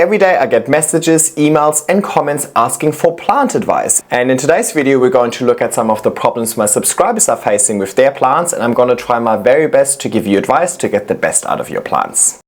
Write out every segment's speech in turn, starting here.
Every day I get messages, emails and comments asking for plant advice. And in today's video we're going to look at some of the problems my subscribers are facing with their plants, and I'm going to try my very best to give you advice to get the best out of your plants.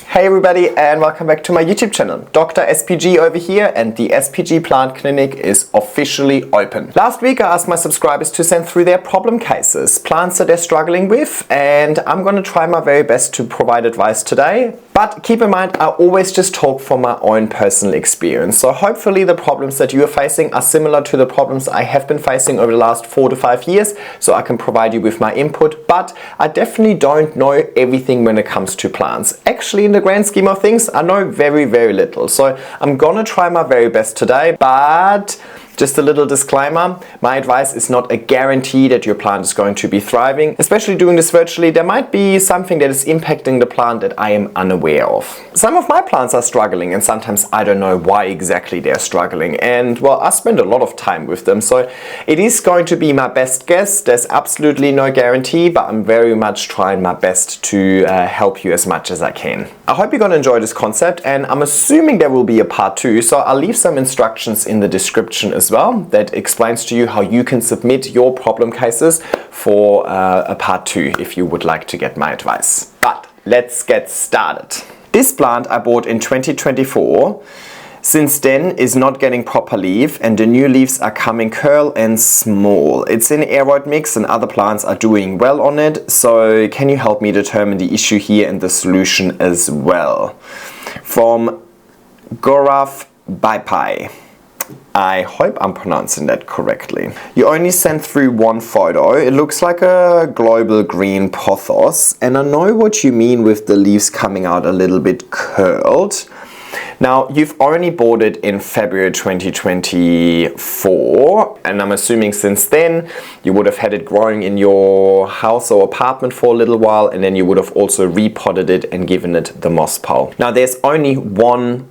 Hey everybody, and welcome back to my YouTube channel. Dr. SPG over here, and the SPG Plant Clinic is officially open. Last week I asked my subscribers to send through their problem cases, plants that they're struggling with, and I'm going to try my very best to provide advice today. But keep in mind, I always just talk from my own personal experience. So hopefully the problems that you are facing are similar to the problems I have been facing over the last 4 to 5 years, so I can provide you with my input. But I definitely don't know everything when it comes to plants. Actually, in the grand scheme of things, I know very, very little. So I'm gonna try my very best today, but just a little disclaimer, my advice is not a guarantee that your plant is going to be thriving. Especially doing this virtually, there might be something that is impacting the plant that I am unaware of. Some of my plants are struggling, and sometimes I don't know why exactly they're struggling. And well, I spend a lot of time with them, so it is going to be my best guess. There's absolutely no guarantee, but I'm very much trying my best to help you as much as I can. I hope you're going to enjoy this concept, and I'm assuming there will be a part 2, so I'll leave some instructions in the description as well that explains to you how you can submit your problem cases for a part 2 if you would like to get my advice. But let's get started. This plant I bought in 2024. Since then is not getting proper leaf, and the new leaves are coming curl and small. It's in aroid mix and other plants are doing well on it, so can you help me determine the issue here and the solution as well? From Gaurav Baipai. I hope I'm pronouncing that correctly. You only sent through one photo. It looks like a global green pothos, and I know what you mean with the leaves coming out a little bit curled. Now, you've only bought it in February 2024, and I'm assuming since then you would have had it growing in your house or apartment for a little while, and then you would have also repotted it and given it the moss pole. Now, there's only one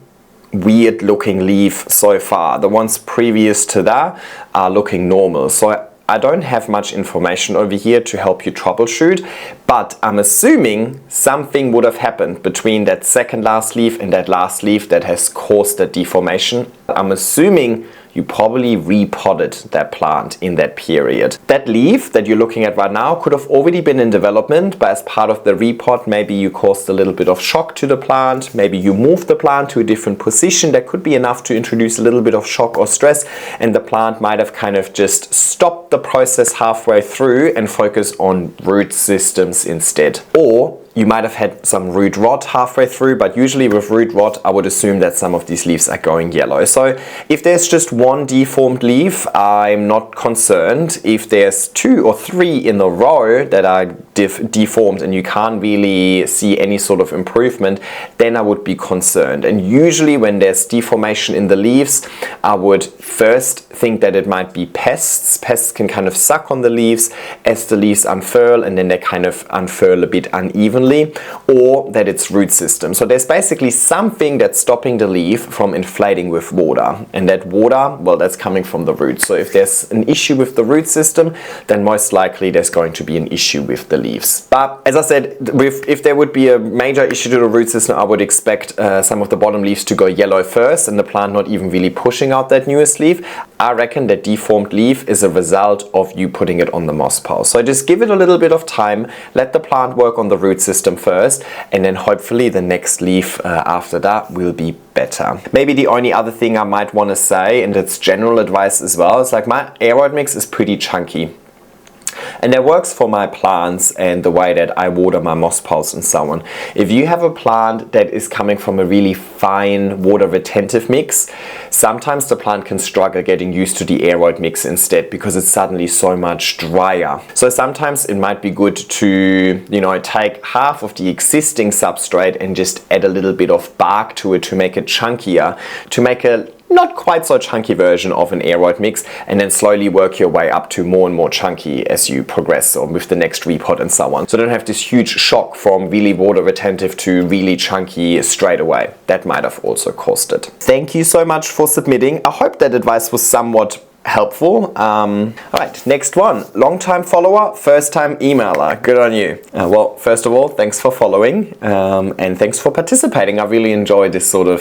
weird looking leaf so far. The ones previous to that are looking normal. So I don't have much information over here to help you troubleshoot, but I'm assuming something would have happened between that second last leaf and that last leaf that has caused that deformation. I'm assuming you probably repotted that plant in that period. That leaf that you're looking at right now could have already been in development, but as part of the repot, maybe you caused a little bit of shock to the plant, maybe you moved the plant to a different position. That could be enough to introduce a little bit of shock or stress, and the plant might have kind of just stopped the process halfway through and focus on root systems instead. Or you might have had some root rot halfway through, but usually with root rot, I would assume that some of these leaves are going yellow. So if there's just one deformed leaf, I'm not concerned. If there's 2 or 3 in a row that are deformed and you can't really see any sort of improvement, then I would be concerned. And usually when there's deformation in the leaves, I would first think that it might be pests. Pests can kind of suck on the leaves as the leaves unfurl, and then they kind of unfurl a bit unevenly, or that it's root system. So there's basically something that's stopping the leaf from inflating with water, and that water, well, that's coming from the roots. So if there's an issue with the root system, then most likely there's going to be an issue with the leaves. But as I said, if there would be a major issue to the root system, I would expect some of the bottom leaves to go yellow first and the plant not even really pushing out that newest leaf. I reckon that deformed leaf is a result of you putting it on the moss pile. So just give it a little bit of time, let the plant work on the root system first, and then hopefully the next leaf after that will be better. Maybe the only other thing I might want to say, and it's general advice as well, is like my aroid mix is pretty chunky. And that works for my plants and the way that I water my moss poles and so on. If you have a plant that is coming from a really fine water retentive mix, sometimes the plant can struggle getting used to the aroid mix instead, because it's suddenly so much drier. So sometimes it might be good to, take half of the existing substrate and just add a little bit of bark to it to make it chunkier, to make a not quite so chunky version of an aroid mix, and then slowly work your way up to more and more chunky as you progress, or with the next repot and so on. So don't have this huge shock from really water retentive to really chunky straight away. That might have also caused it. Thank you so much for submitting. I hope that advice was somewhat helpful. Alright, next one. Long time follower, first time emailer. Good on you. Well, first of all, thanks for following and thanks for participating. I really enjoy this sort of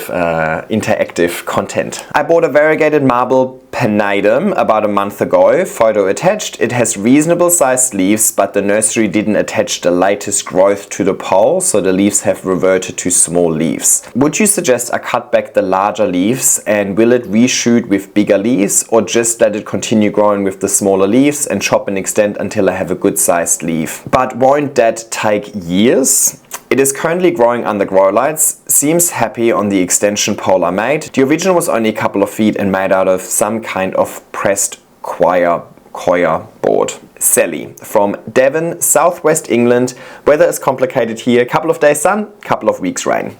interactive content. I bought a variegated marble Pinnatum about a month ago, photo attached. It has reasonable sized leaves, but the nursery didn't attach the latest growth to the pole, so the leaves have reverted to small leaves. Would you suggest I cut back the larger leaves, and will it reshoot with bigger leaves, or just let it continue growing with the smaller leaves and chop and extend until I have a good sized leaf? But won't that take years? It is currently growing under grow lights, seems happy on the extension pole I made. The original was only a couple of feet and made out of some kind of pressed coir board. Sally from Devon, southwest England. Weather is complicated here. Couple of days sun, couple of weeks rain.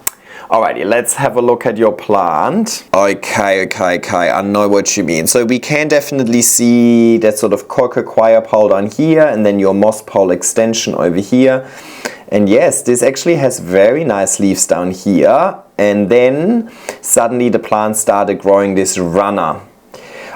Alrighty, let's have a look at your plant. Okay, I know what you mean. So we can definitely see that sort of coco coir pole down here, and then your moss pole extension over here. And yes, this actually has very nice leaves down here, and then suddenly the plant started growing this runner.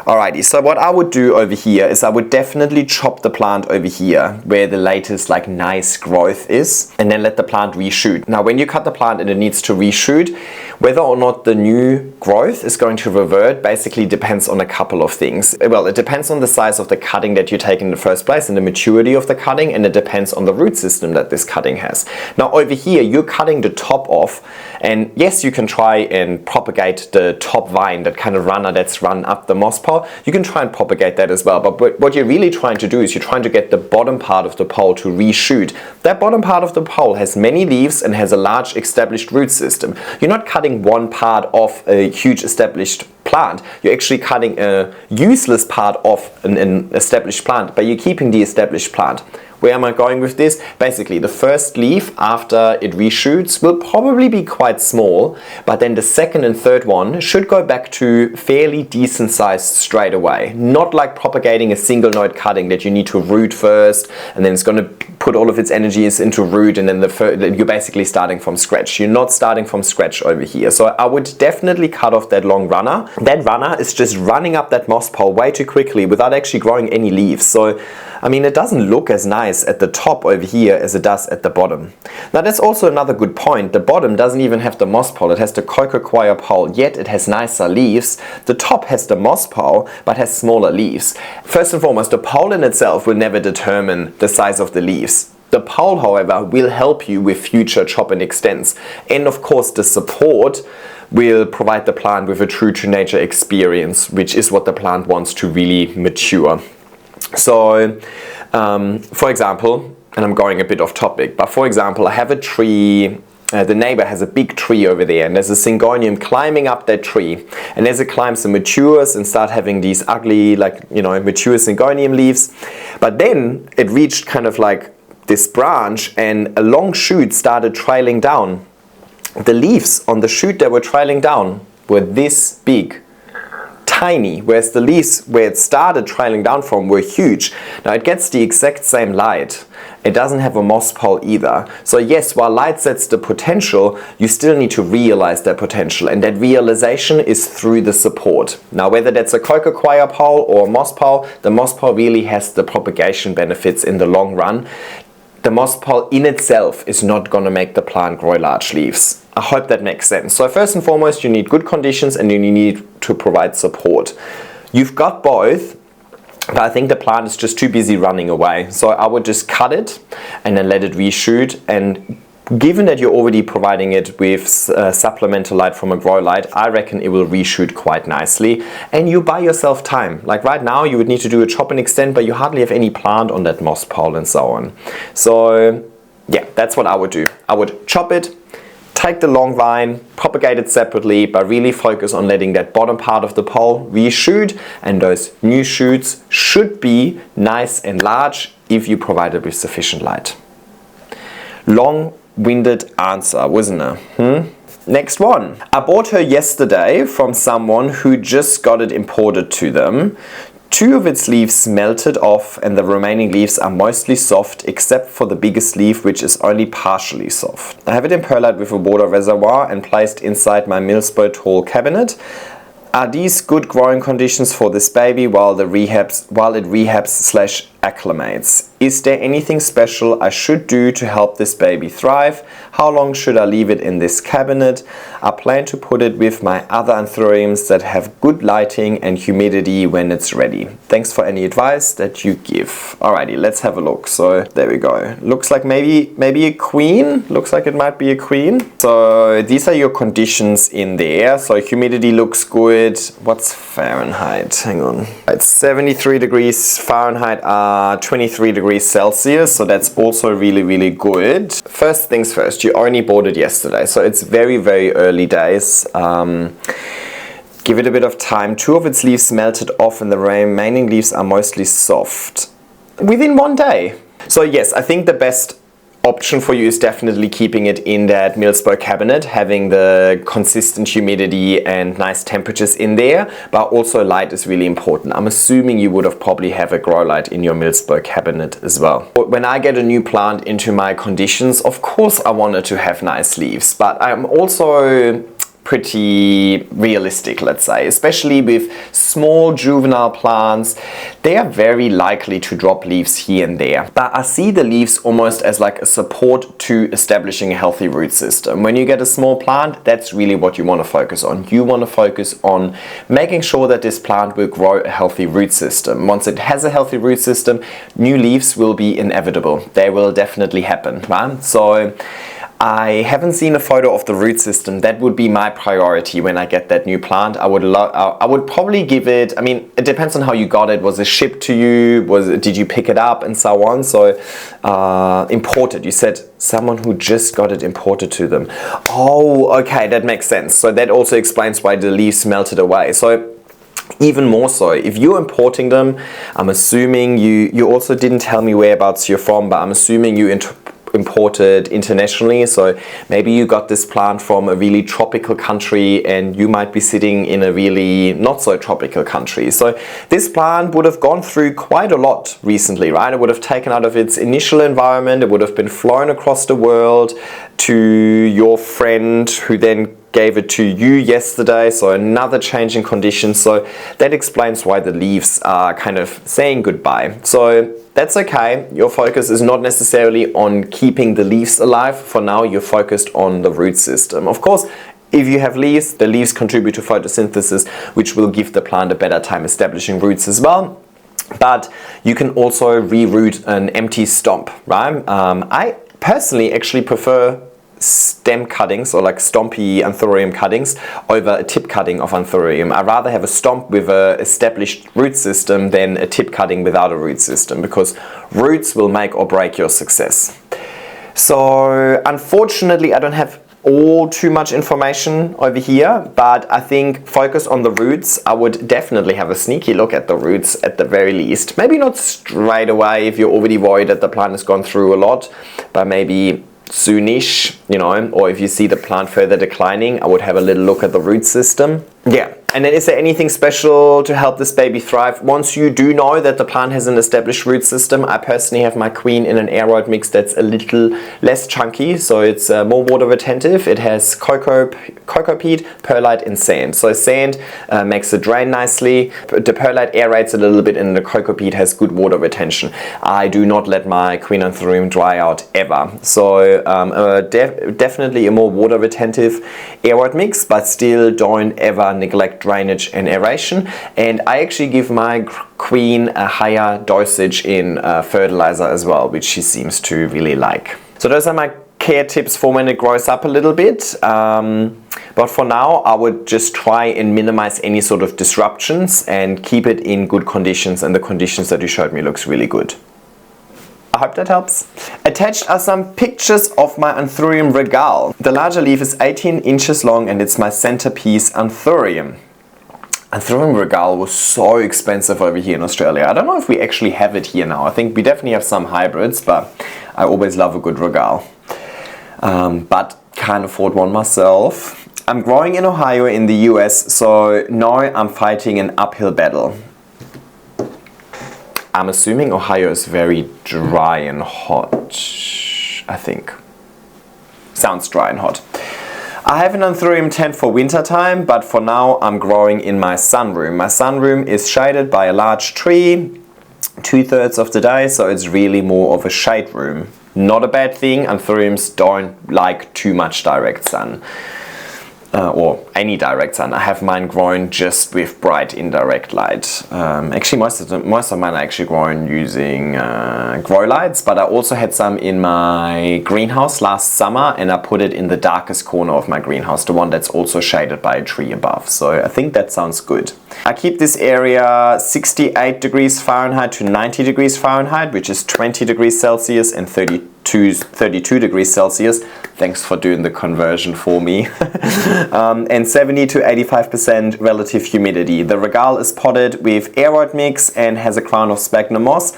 Alrighty, so what I would do over here is I would definitely chop the plant over here where the latest like nice growth is, and then let the plant reshoot. Now when you cut the plant and it needs to reshoot, whether or not the new growth is going to revert basically depends on a couple of things. Well, it depends on the size of the cutting that you take in the first place and the maturity of the cutting, and it depends on the root system that this cutting has. Now over here you're cutting the top off, and yes, you can try and propagate the top vine, that kind of runner that's run up the moss pole. You can try and propagate that as well, but what you're really trying to do is you're trying to get the bottom part of the pole to reshoot. That bottom part of the pole has many leaves and has a large established root system. You're not cutting one part off a huge established plant. You're actually cutting a useless part off an established plant, but you're keeping the established plant. Where am I going with this? Basically, the first leaf after it reshoots will probably be quite small, but then the second and third one should go back to fairly decent size straight away. Not like propagating a single node cutting that you need to root first, and then it's going to put all of its energies into root, and then you're basically starting from scratch. You're not starting from scratch over here. So I would definitely cut off that long runner. That runner is just running up that moss pole way too quickly without actually growing any leaves. So I mean, it doesn't look as nice at the top over here as it does at the bottom. Now that's also another good point. The bottom doesn't even have the moss pole, it has the coco coir pole, yet it has nicer leaves. The top has the moss pole, but has smaller leaves. First and foremost, the pole in itself will never determine the size of the leaves. The pole, however, will help you with future chop and extends. And of course, the support will provide the plant with a true to nature experience, which is what the plant wants to really mature. So, for example, and I'm going a bit off topic, but for example, I have a tree, the neighbor has a big tree over there, and there's a syngonium climbing up that tree, and as it climbs it matures and start having these ugly, like, you know, mature syngonium leaves, but then it reached kind of like this branch and a long shoot started trailing down. The leaves on the shoot that were trailing down were this big. Tiny, whereas the leaves where it started trailing down from were huge. Now it gets the exact same light. It doesn't have a moss pole either. So yes, while light sets the potential, you still need to realize that potential, and that realization is through the support. Now whether that's a coco coir pole or a moss pole, the moss pole really has the propagation benefits in the long run. The moss pole in itself is not going to make the plant grow large leaves. I hope that makes sense. So first and foremost, you need good conditions and you need to provide support. You've got both, but I think the plant is just too busy running away. So I would just cut it and then let it reshoot, and given that you're already providing it with supplemental light from a grow light, I reckon it will reshoot quite nicely, and you buy yourself time. Like right now you would need to do a chop and extend, but you hardly have any plant on that moss pole and so on. So yeah, that's what I would do. I would chop it, take the long vine, propagate it separately, but really focus on letting that bottom part of the pole reshoot, and those new shoots should be nice and large if you provide it with sufficient light. Long-winded answer, wasn't it? Next one. I bought her yesterday from someone who just got it imported to them. 2 of its leaves melted off and the remaining leaves are mostly soft except for the biggest leaf, which is only partially soft. I have it in perlite with a water reservoir and placed inside my Milsbo tall cabinet. Are these good growing conditions for this baby while it rehabs / acclimates? Is there anything special I should do to help this baby thrive? How long should I leave it in this cabinet? I plan to put it with my other anthuriums that have good lighting and humidity when it's ready. Thanks for any advice that you give. Alrighty, let's have a look. So there we go. Looks like maybe a queen. Looks like it might be a queen. So these are your conditions in there. So humidity looks good. What's Fahrenheit? Hang on. It's 73 degrees Fahrenheit, 23 degrees Celsius. So that's also really, really good. First things first, you only bought it yesterday. So it's very, very early days. Give it a bit of time. 2 of its leaves melted off and the remaining leaves are mostly soft. Within 1 day. So yes, I think the best option for you is definitely keeping it in that Milspo cabinet, having the consistent humidity and nice temperatures in there, but also light is really important. I'm assuming you would have probably have a grow light in your Milspo cabinet as well. When I get a new plant into my conditions, of course I want it to have nice leaves, but I'm also pretty realistic, let's say, especially with small juvenile plants. They are very likely to drop leaves here and there, but I see the leaves almost as like a support to establishing a healthy root system. When you get a small plant, that's really what you want to focus on. You want to focus on making sure that this plant will grow a healthy root system. Once it has a healthy root system, new leaves will be inevitable. They will definitely happen, right? So I haven't seen a photo of the root system. That would be my priority when I get that new plant. I would probably give it, I mean, it depends on how you got it. Was it shipped to you? Did you pick it up and so on? So imported, you said someone who just got it imported to them. Oh, okay, that makes sense. So that also explains why the leaves melted away. So even more so, if you're importing them, I'm assuming you also didn't tell me whereabouts you're from, but I'm assuming you imported internationally. So maybe you got this plant from a really tropical country and you might be sitting in a really not so tropical country. So this plant would have gone through quite a lot recently, right? It would have taken out of its initial environment, it would have been flown across the world to your friend who then gave it to you yesterday, so another change in conditions. So that explains why the leaves are kind of saying goodbye. So that's okay. Your focus is not necessarily on keeping the leaves alive. For now, you're focused on the root system. Of course, if you have leaves, the leaves contribute to photosynthesis, which will give the plant a better time establishing roots as well. But you can also reroot an empty stump, right? I personally actually prefer stem cuttings or like stompy Anthurium cuttings over a tip cutting of Anthurium. I'd rather have a stomp with an established root system than a tip cutting without a root system, because roots will make or break your success. So unfortunately I don't have all too much information over here, but I think focus on the roots. I would definitely have a sneaky look at the roots at the very least. Maybe not straight away if you're already worried that the plant has gone through a lot, but maybe soonish, you know, or if you see the plant further declining, I would have a little look at the root system. Yeah, and then is there anything special to help this baby thrive? Once you do know that the plant has an established root system, I personally have my queen in an aroid mix that's a little less chunky, so it's more water retentive. It has cocoa peat, perlite and sand. So sand makes it drain nicely. The perlite aerates a little bit and the cocoa peat has good water retention. I do not let my queen anthurium dry out ever. So definitely a more water retentive aroid mix, but still don't ever neglect drainage and aeration. And I actually give my queen a higher dosage in fertilizer as well, which she seems to really like. So those are my care tips for when it grows up a little bit. But for now, I would just try and minimize any sort of disruptions and keep it in good conditions, and the conditions that you showed me looks really good. I hope that helps. Attached are some pictures of my Anthurium regale. The larger leaf is 18 inches long and it's my centerpiece Anthurium. Anthurium regale was so expensive over here in Australia. I don't know if we actually have it here now. I think we definitely have some hybrids, but I always love a good regale. But can't afford one myself. I'm growing in Ohio in the US, so now I'm fighting an uphill battle. I'm assuming Ohio is very dry and hot, I think. Sounds dry and hot. I have an Anthurium tent for winter time, but for now I'm growing in my sunroom. My sunroom is shaded by a large tree 2/3 of the day, so it's really more of a shade room. Not a bad thing. Anthuriums don't like too much direct sun. Or any direct sun. I have mine grown just with bright indirect light. Actually, most of mine are actually grown using grow lights, but I also had some in my greenhouse last summer, and I put it in the darkest corner of my greenhouse, the one that's also shaded by a tree above. So I think that sounds good. I keep this area 68 degrees Fahrenheit to 90 degrees Fahrenheit, which is 20 degrees Celsius and 32 degrees Celsius. Thanks for doing the conversion for me. And 70 to 85% relative humidity. The regale is potted with aroid mix and has a crown of sphagnum moss.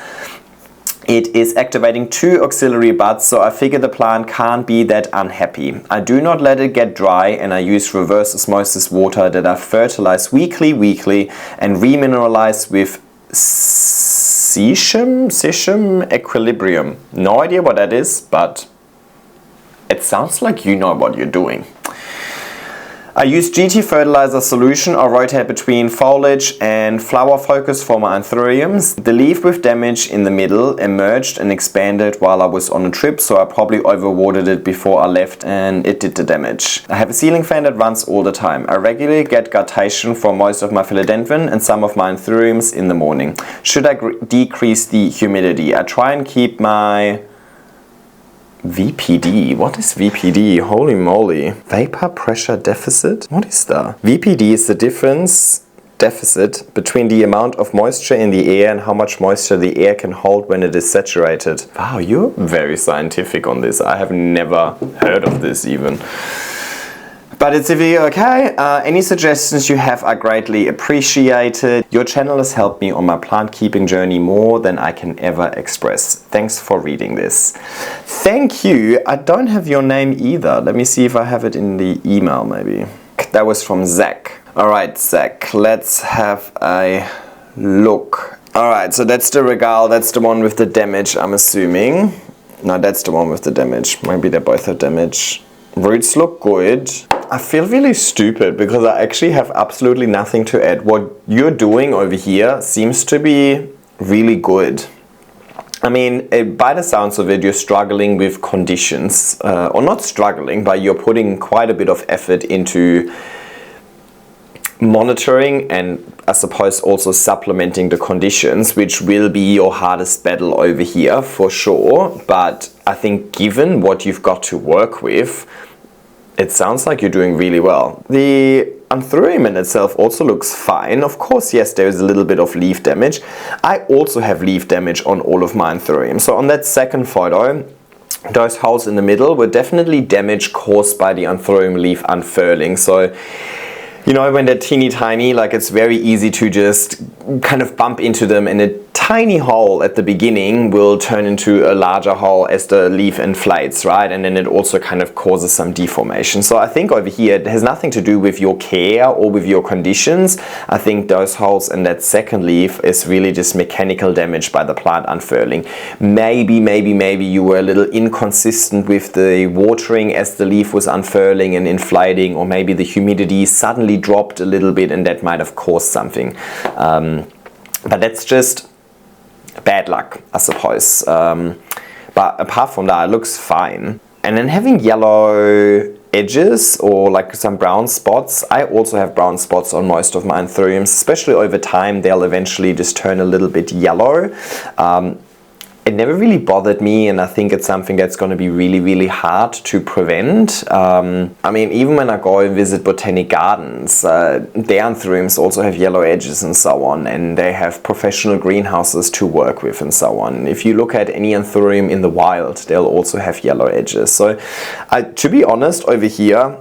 It is activating 2 auxiliary buds, so I figure the plant can't be that unhappy. I do not let it get dry, and I use reverse osmosis water that I fertilize weekly and remineralize with cesium equilibrium. No idea what that is, but it sounds like you know what you're doing. I use GT fertilizer solution or rotate between foliage and flower focus for my Anthuriums. The leaf with damage in the middle emerged and expanded while I was on a trip, so I probably overwatered it before I left and it did the damage. I have a ceiling fan that runs all the time. I regularly get guttation from most of my Philodendron and some of my Anthuriums in the morning. Should I decrease the humidity? I try and keep my VPD. What is VPD? Holy moly. Vapor pressure deficit? What is that? VPD is the deficit between the amount of moisture in the air and how much moisture the air can hold when it is saturated. Wow, you're very scientific on this. I have never heard of this even. But it's a video, okay? Any suggestions you have are greatly appreciated. Your channel has helped me on my plant keeping journey more than I can ever express. Thanks for reading this. Thank you. I don't have your name either. Let me see if I have it in the email maybe. That was from Zach. Alright, Zach, let's have a look. Alright, so that's the regale. That's the one with the damage, I'm assuming. No, that's the one with the damage. Maybe they both have damage. Roots look good. I feel really stupid because I actually have absolutely nothing to add. What you're doing over here seems to be really good. I mean, by the sounds of it, you're struggling with conditions. Or not struggling, but you're putting quite a bit of effort into monitoring and I suppose also supplementing the conditions, which will be your hardest battle over here for sure. But I think given what you've got to work with, it sounds like you're doing really well. The Anthurium in itself also looks fine. Of course, yes, there is a little bit of leaf damage. I also have leaf damage on all of my Anthurium. So on that second photo, those holes in the middle were definitely damage caused by the Anthurium leaf unfurling. So, you know, when they're teeny tiny, like it's very easy to just kind of bump into them, and a tiny hole at the beginning will turn into a larger hole as the leaf inflates, right? And then it also kind of causes some deformation. So I think over here it has nothing to do with your care or with your conditions. I think those holes in that second leaf is really just mechanical damage by the plant unfurling. Maybe you were a little inconsistent with the watering as the leaf was unfurling and inflating, or maybe the humidity suddenly dropped a little bit and that might have caused something. But that's just bad luck, I suppose. But apart from that, it looks fine. And then having yellow edges or like some brown spots, I also have brown spots on most of my Anthuriums, especially over time they'll eventually just turn a little bit yellow. It never really bothered me, and I think it's something that's going to be really hard to prevent. I mean, even when I go and visit botanic gardens, their Anthuriums also have yellow edges and so on, and they have professional greenhouses to work with and so on. If you look at any Anthurium in the wild, they'll also have yellow edges. So to be honest, over here,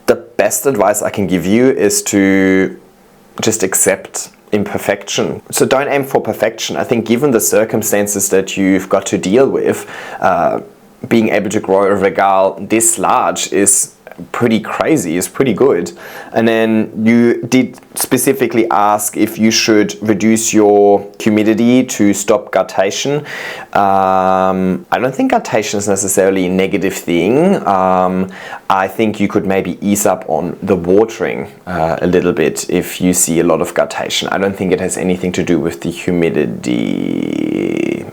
the best advice I can give you is to just accept imperfection. So don't aim for perfection. I think given the circumstances that you've got to deal with, being able to grow a regale this large is pretty crazy, it's pretty good. And then you did specifically ask if you should reduce your humidity to stop guttation. I don't think guttation is necessarily a negative thing. I think you could maybe ease up on the watering a little bit if you see a lot of guttation. I don't think it has anything to do with the humidity.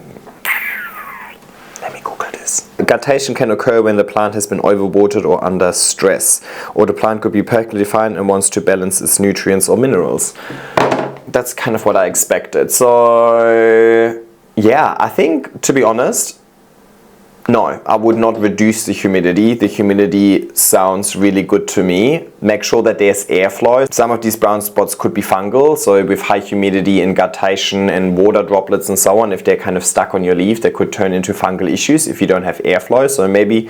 Let me Google this. Guttation can occur when the plant has been overwatered or under stress, or the plant could be perfectly fine and wants to balance its nutrients or minerals. That's kind of what I expected. So yeah, I think, to be honest, no, I would not reduce the humidity. The humidity sounds really good to me. Make sure that there's airflow. Some of these brown spots could be fungal, so with high humidity and guttation and water droplets and so on, if they're kind of stuck on your leaf, they could turn into fungal issues if you don't have airflow. So maybe,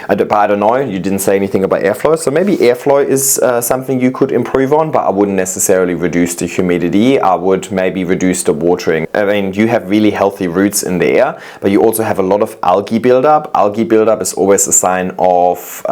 I don't know, you didn't say anything about airflow, so maybe airflow is something you could improve on, but I wouldn't necessarily reduce the humidity. I would maybe reduce the watering. I mean, you have really healthy roots in there, but you also have a lot of algae buildup. Algae buildup is always a sign of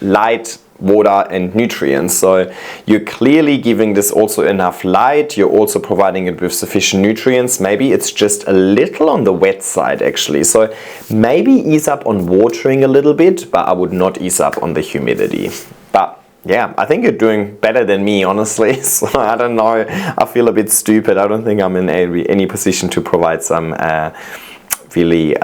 light, water and nutrients. So you're clearly giving this also enough light. You're also providing it with sufficient nutrients. Maybe it's just a little on the wet side actually. So maybe ease up on watering a little bit, but I would not ease up on the humidity. But yeah, I think you're doing better than me, honestly. So I don't know. I feel a bit stupid. I don't think I'm in any position to provide some really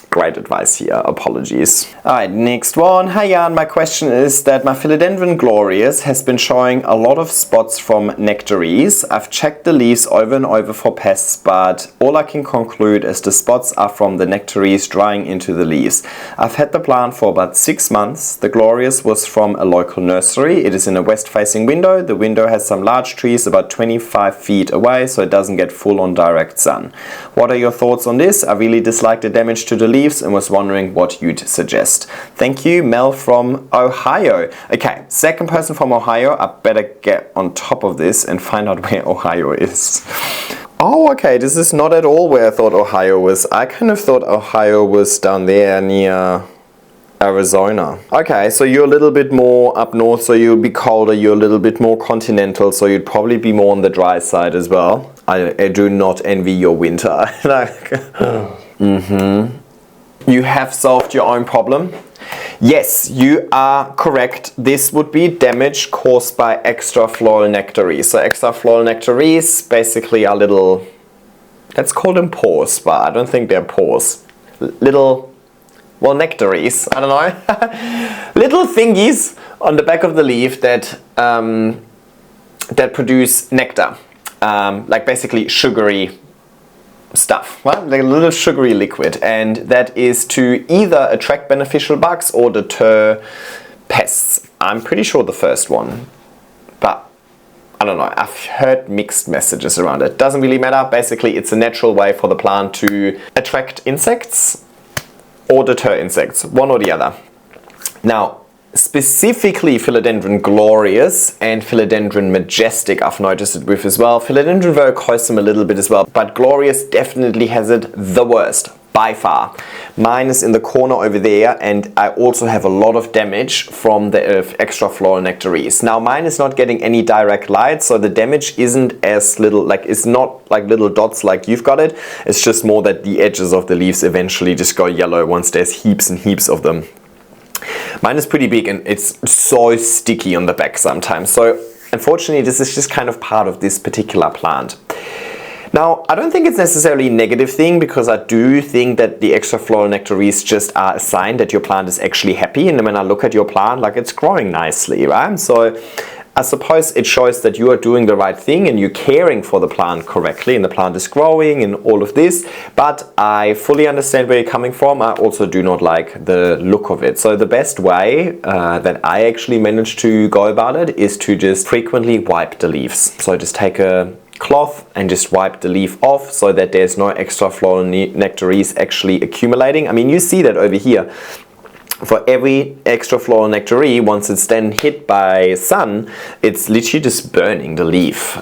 great advice here. Apologies. Alright, next one. Hi Jan, my question is that my Philodendron glorious has been showing a lot of spots from nectaries. I've checked the leaves over and over for pests, but all I can conclude is the spots are from the nectaries drying into the leaves. I've had the plant for about 6 months. The glorious was from a local nursery. It is in a west-facing window. The window has some large trees about 25 feet away, so it doesn't get full-on direct sun. What are your thoughts on this? I really dislike the damage to the leaves and was wondering what you'd suggest. Thank you, Mel from Ohio. Okay, second person from Ohio. I better get on top of this and find out where Ohio is. Oh, okay, this is not at all where I thought Ohio was. I kind of thought Ohio was down there near Arizona. Okay, so you're a little bit more up north, so you'll be colder, you're a little bit more continental, so you'd probably be more on the dry side as well. I do not envy your winter. You have solved your own problem. Yes, you are correct. This would be damage caused by extra floral nectaries. So extra floral nectaries basically are little, let's call them pores, but I don't think they're pores. Little, well, nectaries, I don't know. Little thingies on the back of the leaf that, that produce nectar. Like basically sugary stuff, right? Like a little sugary liquid, and that is to either attract beneficial bugs or deter pests. I'm pretty sure the first one, but I don't know. I've heard mixed messages around it. Doesn't really matter. Basically, it's a natural way for the plant to attract insects or deter insects, one or the other. Now, specifically Philodendron glorious and Philodendron majestic I've noticed it with as well. Philodendron warocqueanum a little bit as well, but glorious definitely has it the worst by far. Mine is in the corner over there, and I also have a lot of damage from the extra floral nectaries. Now mine is not getting any direct light, so the damage isn't as little, like it's not like little dots like you've got it. It's just more that the edges of the leaves eventually just go yellow once there's heaps and heaps of them. Mine is pretty big and it's so sticky on the back sometimes. So unfortunately this is just kind of part of this particular plant. Now, I don't think it's necessarily a negative thing, because I do think that the extra floral nectaries just are a sign that your plant is actually happy. And when I look at your plant, like, it's growing nicely, right? So I suppose it shows that you are doing the right thing and you're caring for the plant correctly, and the plant is growing and all of this. But I fully understand where you're coming from. I also do not like the look of it. So the best way that I actually managed to go about it is to just frequently wipe the leaves. So just take a cloth and just wipe the leaf off so that there's no extra floral nectaries actually accumulating. I mean, you see that over here. for every extra floral nectary, once it's then hit by sun, it's literally just burning the leaf.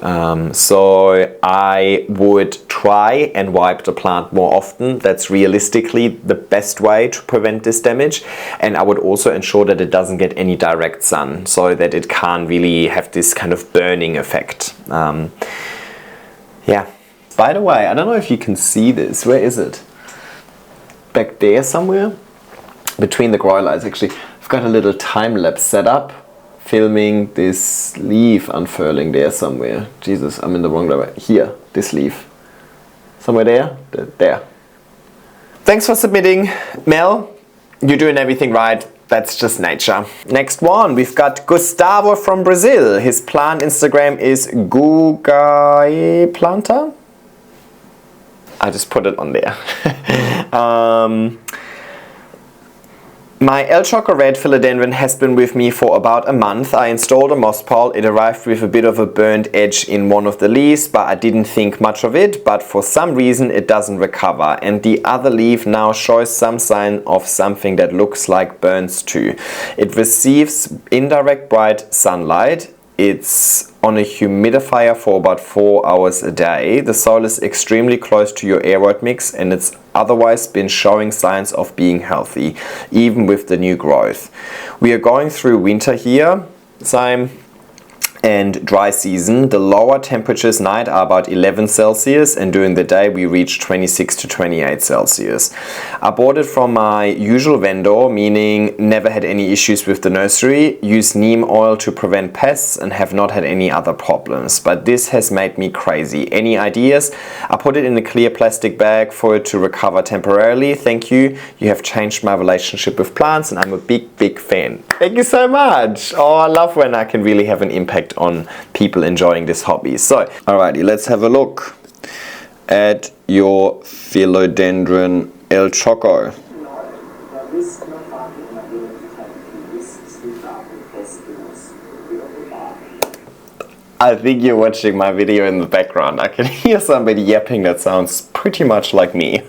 So I would try and wipe the plant more often. That's realistically the best way to prevent this damage. And I would also ensure that it doesn't get any direct sun, so that it can't really have this kind of burning effect. Yeah. By the way, I don't know if you can see this. Where is it? Back there somewhere? Between the grow lights, actually. I've got a little time lapse set up, filming this leaf unfurling there somewhere. Jesus, I'm in the wrong direction. Here, this leaf. Somewhere there? There. Thanks for submitting, Mel. You're doing everything right. That's just nature. Next one, we've got Gustavo from Brazil. His plant Instagram is Gugai Planta. I just put it on there. My Choco Red Philodendron has been with me for about a month. I installed a moss pole. It arrived with a bit of a burnt edge in one of the leaves, but I didn't think much of it. But for some reason it doesn't recover, and the other leaf now shows some sign of something that looks like burns too. It receives indirect bright sunlight. It's on a humidifier for about 4 hours a day. The soil is extremely close to your aroid mix, and it's otherwise been showing signs of being healthy, even with the new growth. We are going through winter here, Syme, and dry season. The lower temperatures night are about 11 Celsius, and during the day we reach 26 to 28 Celsius. I bought it from my usual vendor, meaning never had any issues with the nursery, use neem oil to prevent pests, and have not had any other problems. But this has made me crazy. Any ideas? I put it in a clear plastic bag for it to recover temporarily. Thank you. You have changed my relationship with plants, and I'm a big fan. Thank you so much. Oh, I love when I can really have an impact on people enjoying this hobby. So, alrighty, let's have a look at your Philodendron El Choco. I think you're watching my video in the background. I can hear somebody yapping that sounds pretty much like me.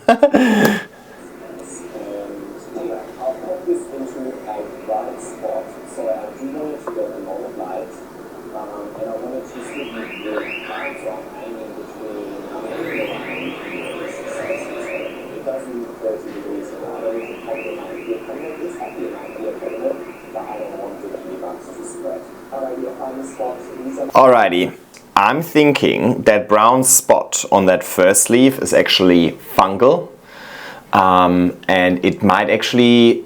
Alrighty, I'm thinking that brown spot on that first leaf is actually fungal, and it might actually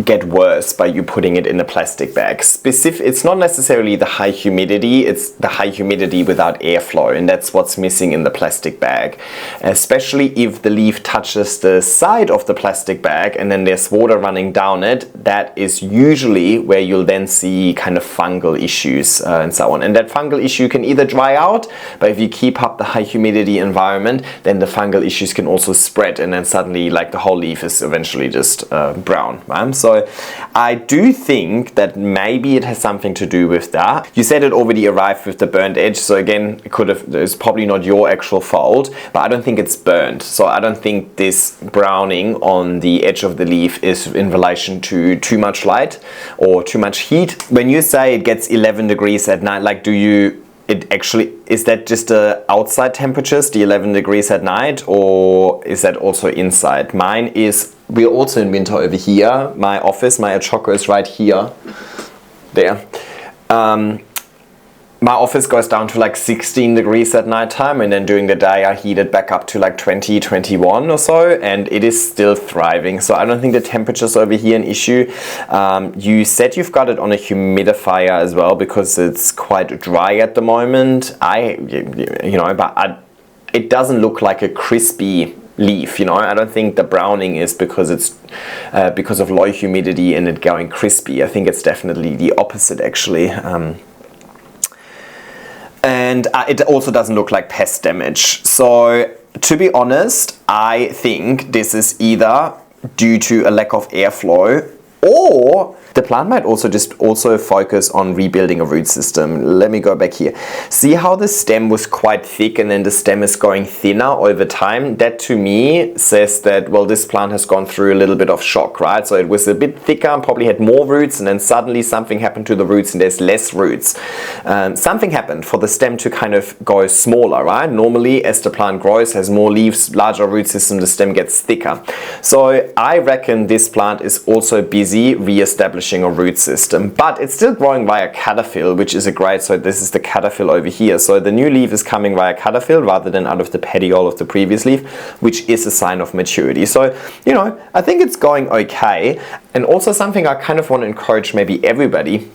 get worse by you putting it in a plastic bag. It's not necessarily the high humidity, it's the high humidity without airflow, and that's what's missing in the plastic bag. Especially if the leaf touches the side of the plastic bag and then there's water running down it, that is usually where you'll then see kind of fungal issues and so on. And that fungal issue can either dry out, but if you keep up the high humidity environment, then the fungal issues can also spread, and then suddenly like the whole leaf is eventually just brown, right? So I do think that maybe it has something to do with that. You said it already arrived with the burnt edge, so again, it's probably not your actual fault, but I don't think it's burnt. So I don't think this browning on the edge of the leaf is in relation to too much light or too much heat. When you say it gets 11 degrees at night, like is that just the outside temperatures, the 11 degrees at night, or is that also inside? Mine is, we're also in winter over here. My office, my Choco is right here, there. My office goes down to like 16 degrees at night time, and then during the day I heat it back up to like 20, 21 or so, and it is still thriving. So I don't think the temperature's over here an issue. You said you've got it on a humidifier as well because it's quite dry at the moment. It doesn't look like a crispy leaf, I don't think the browning is because it's because of low humidity and it going crispy. I think it's definitely the opposite actually. And it also doesn't look like pest damage. So to be honest, I think this is either due to a lack of airflow Or the plant might also just focus on rebuilding a root system. Let me go back here. See how the stem was quite thick and then the stem is going thinner over time? That to me says that, well, this plant has gone through a little bit of shock, right? So it was a bit thicker and probably had more roots, and then suddenly something happened to the roots and there's less roots. Something happened for the stem to kind of go smaller, right? Normally as the plant grows, has more leaves, larger root system, the stem gets thicker. So I reckon this plant is also busy re-establishing a root system, but it's still growing via cataphyll, which is a great, so this is the cataphyll over here. So the new leaf is coming via cataphyll rather than out of the petiole of the previous leaf, which is a sign of maturity. So, you know, I think it's going okay. And also something I kind of want to encourage maybe everybody,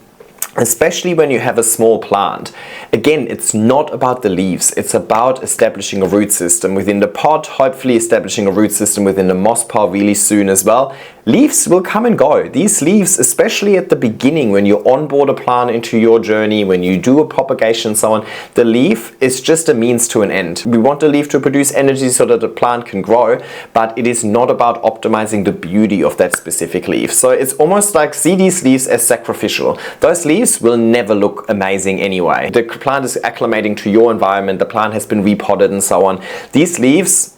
especially when you have a small plant. Again, it's not about the leaves, it's about establishing a root system within the pot, hopefully establishing a root system within the moss pile really soon as well. Leaves will come and go. These leaves, especially at the beginning, when you onboard a plant into your journey, when you do a propagation and so on, the leaf is just a means to an end. We want the leaf to produce energy so that the plant can grow, but it is not about optimizing the beauty of that specific leaf. So it's almost like see these leaves as sacrificial. Those leaves will never look amazing anyway. The plant is acclimating to your environment, the plant has been repotted and so on. These leaves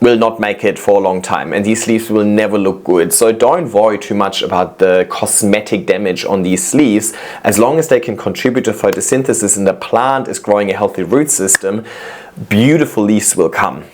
will not make it for a long time, and these leaves will never look good. So don't worry too much about the cosmetic damage on these leaves. As long as they can contribute to photosynthesis and the plant is growing a healthy root system, beautiful leaves will come.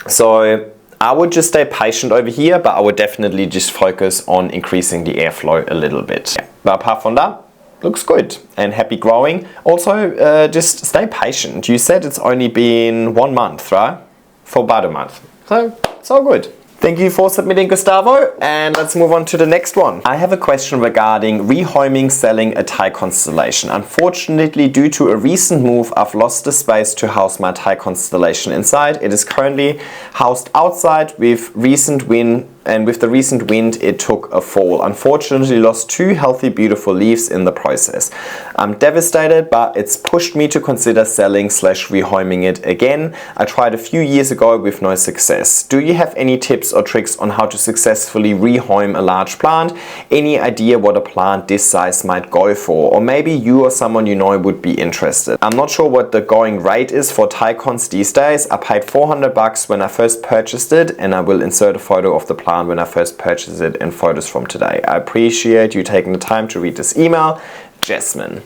So I would just stay patient over here, but I would definitely just focus on increasing the airflow a little bit. But apart from that, looks good and happy growing. Also, just stay patient. You said it's only been 1 month, right? For about a month. So it's all good. Thank you for submitting, Gustavo, and let's move on to the next one. I have a question regarding rehoming selling a Thai constellation. Unfortunately, due to a recent move, I've lost the space to house my Thai constellation inside. It is currently housed outside with recent wind, and with the recent wind it took a fall. Unfortunately lost 2 healthy beautiful leaves in the process. I'm devastated, but it's pushed me to consider selling / rehoming it again. I tried a few years ago with no success. Do you have any tips or tricks on how to successfully rehome a large plant? Any idea what a plant this size might go for? Or maybe you or someone you know would be interested. I'm not sure what the going rate is for Thai cons these days. I paid $400 when I first purchased it, and I will insert a photo of the plant when I first purchased it and photos from today. I appreciate you taking the time to read this email. Jasmine.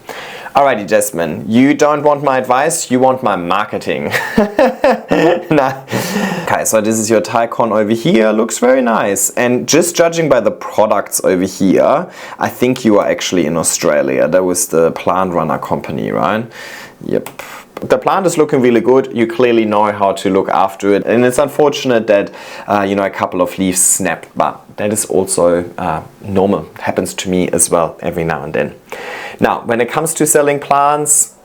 Alrighty, Jasmine, you don't want my advice, you want my marketing. Nah. Okay, so this is your Thai con over here. Looks very nice. And just judging by the products over here, I think you are actually in Australia. That was the Plant Runner company, right? Yep. The plant is looking really good. You clearly know how to look after it, and it's unfortunate that you know, a couple of leaves snap, but that is also normal. Happens to me as well every now and then. Now, when it comes to selling plants,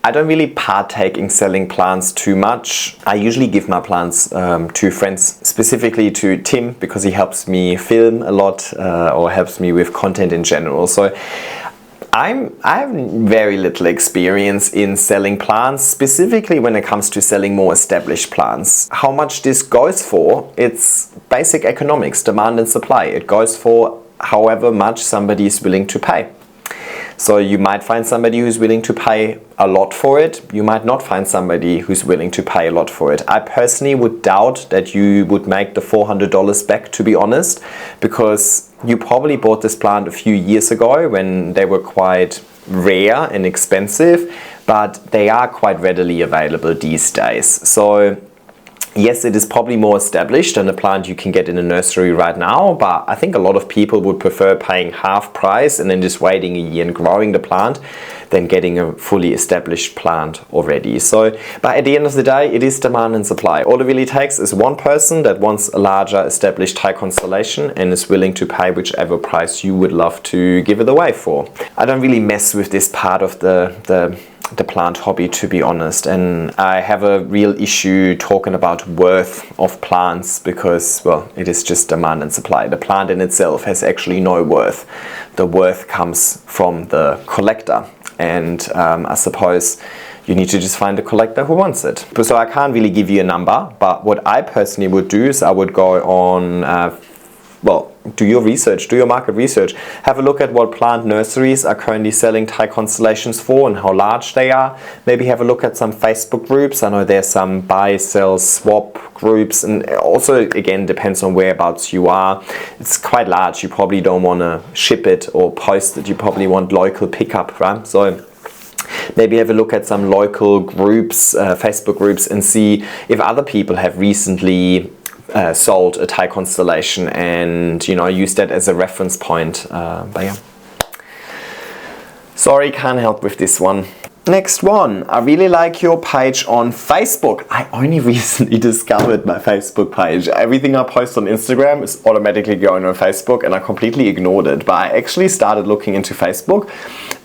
I don't really partake in selling plants too much. I usually give my plants to friends, specifically to Tim, because he helps me film a lot or helps me with content in general. So I have very little experience in selling plants, specifically when it comes to selling more established plants. How much this goes for, it's basic economics, demand and supply. It goes for however much somebody is willing to pay. So you might find somebody who's willing to pay a lot for it. You might not find somebody who's willing to pay a lot for it. I personally would doubt that you would make the $400 back, to be honest, because you probably bought this plant a few years ago when they were quite rare and expensive, but they are quite readily available these days. So yes, it is probably more established than a plant you can get in a nursery right now, but I think a lot of people would prefer paying half price and then just waiting a year and growing the plant than getting a fully established plant already. So, but at the end of the day, it is demand and supply. All it really takes is one person that wants a larger established Thai constellation and is willing to pay whichever price you would love to give it away for. I don't really mess with this part of the plant hobby, to be honest, and I have a real issue talking about worth of plants because, well, it is just demand and supply. The plant in itself has actually no worth. The worth comes from the collector, and I suppose you need to just find a collector who wants it. So I can't really give you a number, but what I personally would do is I would go on well, do your research, do your market research. Have a look at what plant nurseries are currently selling Thai constellations for and how large they are. Maybe have a look at some Facebook groups. I know there's some buy, sell, swap groups, and also again depends on whereabouts you are. It's quite large. You probably don't want to ship it or post it. You probably want local pickup, right? So maybe have a look at some local groups, Facebook groups, and see if other people have recently sold a Thai constellation, and use that as a reference point. But yeah, sorry, can't help with this one. Next one, I really like your page on Facebook. I only recently discovered my Facebook page. Everything I post on Instagram is automatically going on Facebook, and I completely ignored it. But I actually started looking into Facebook,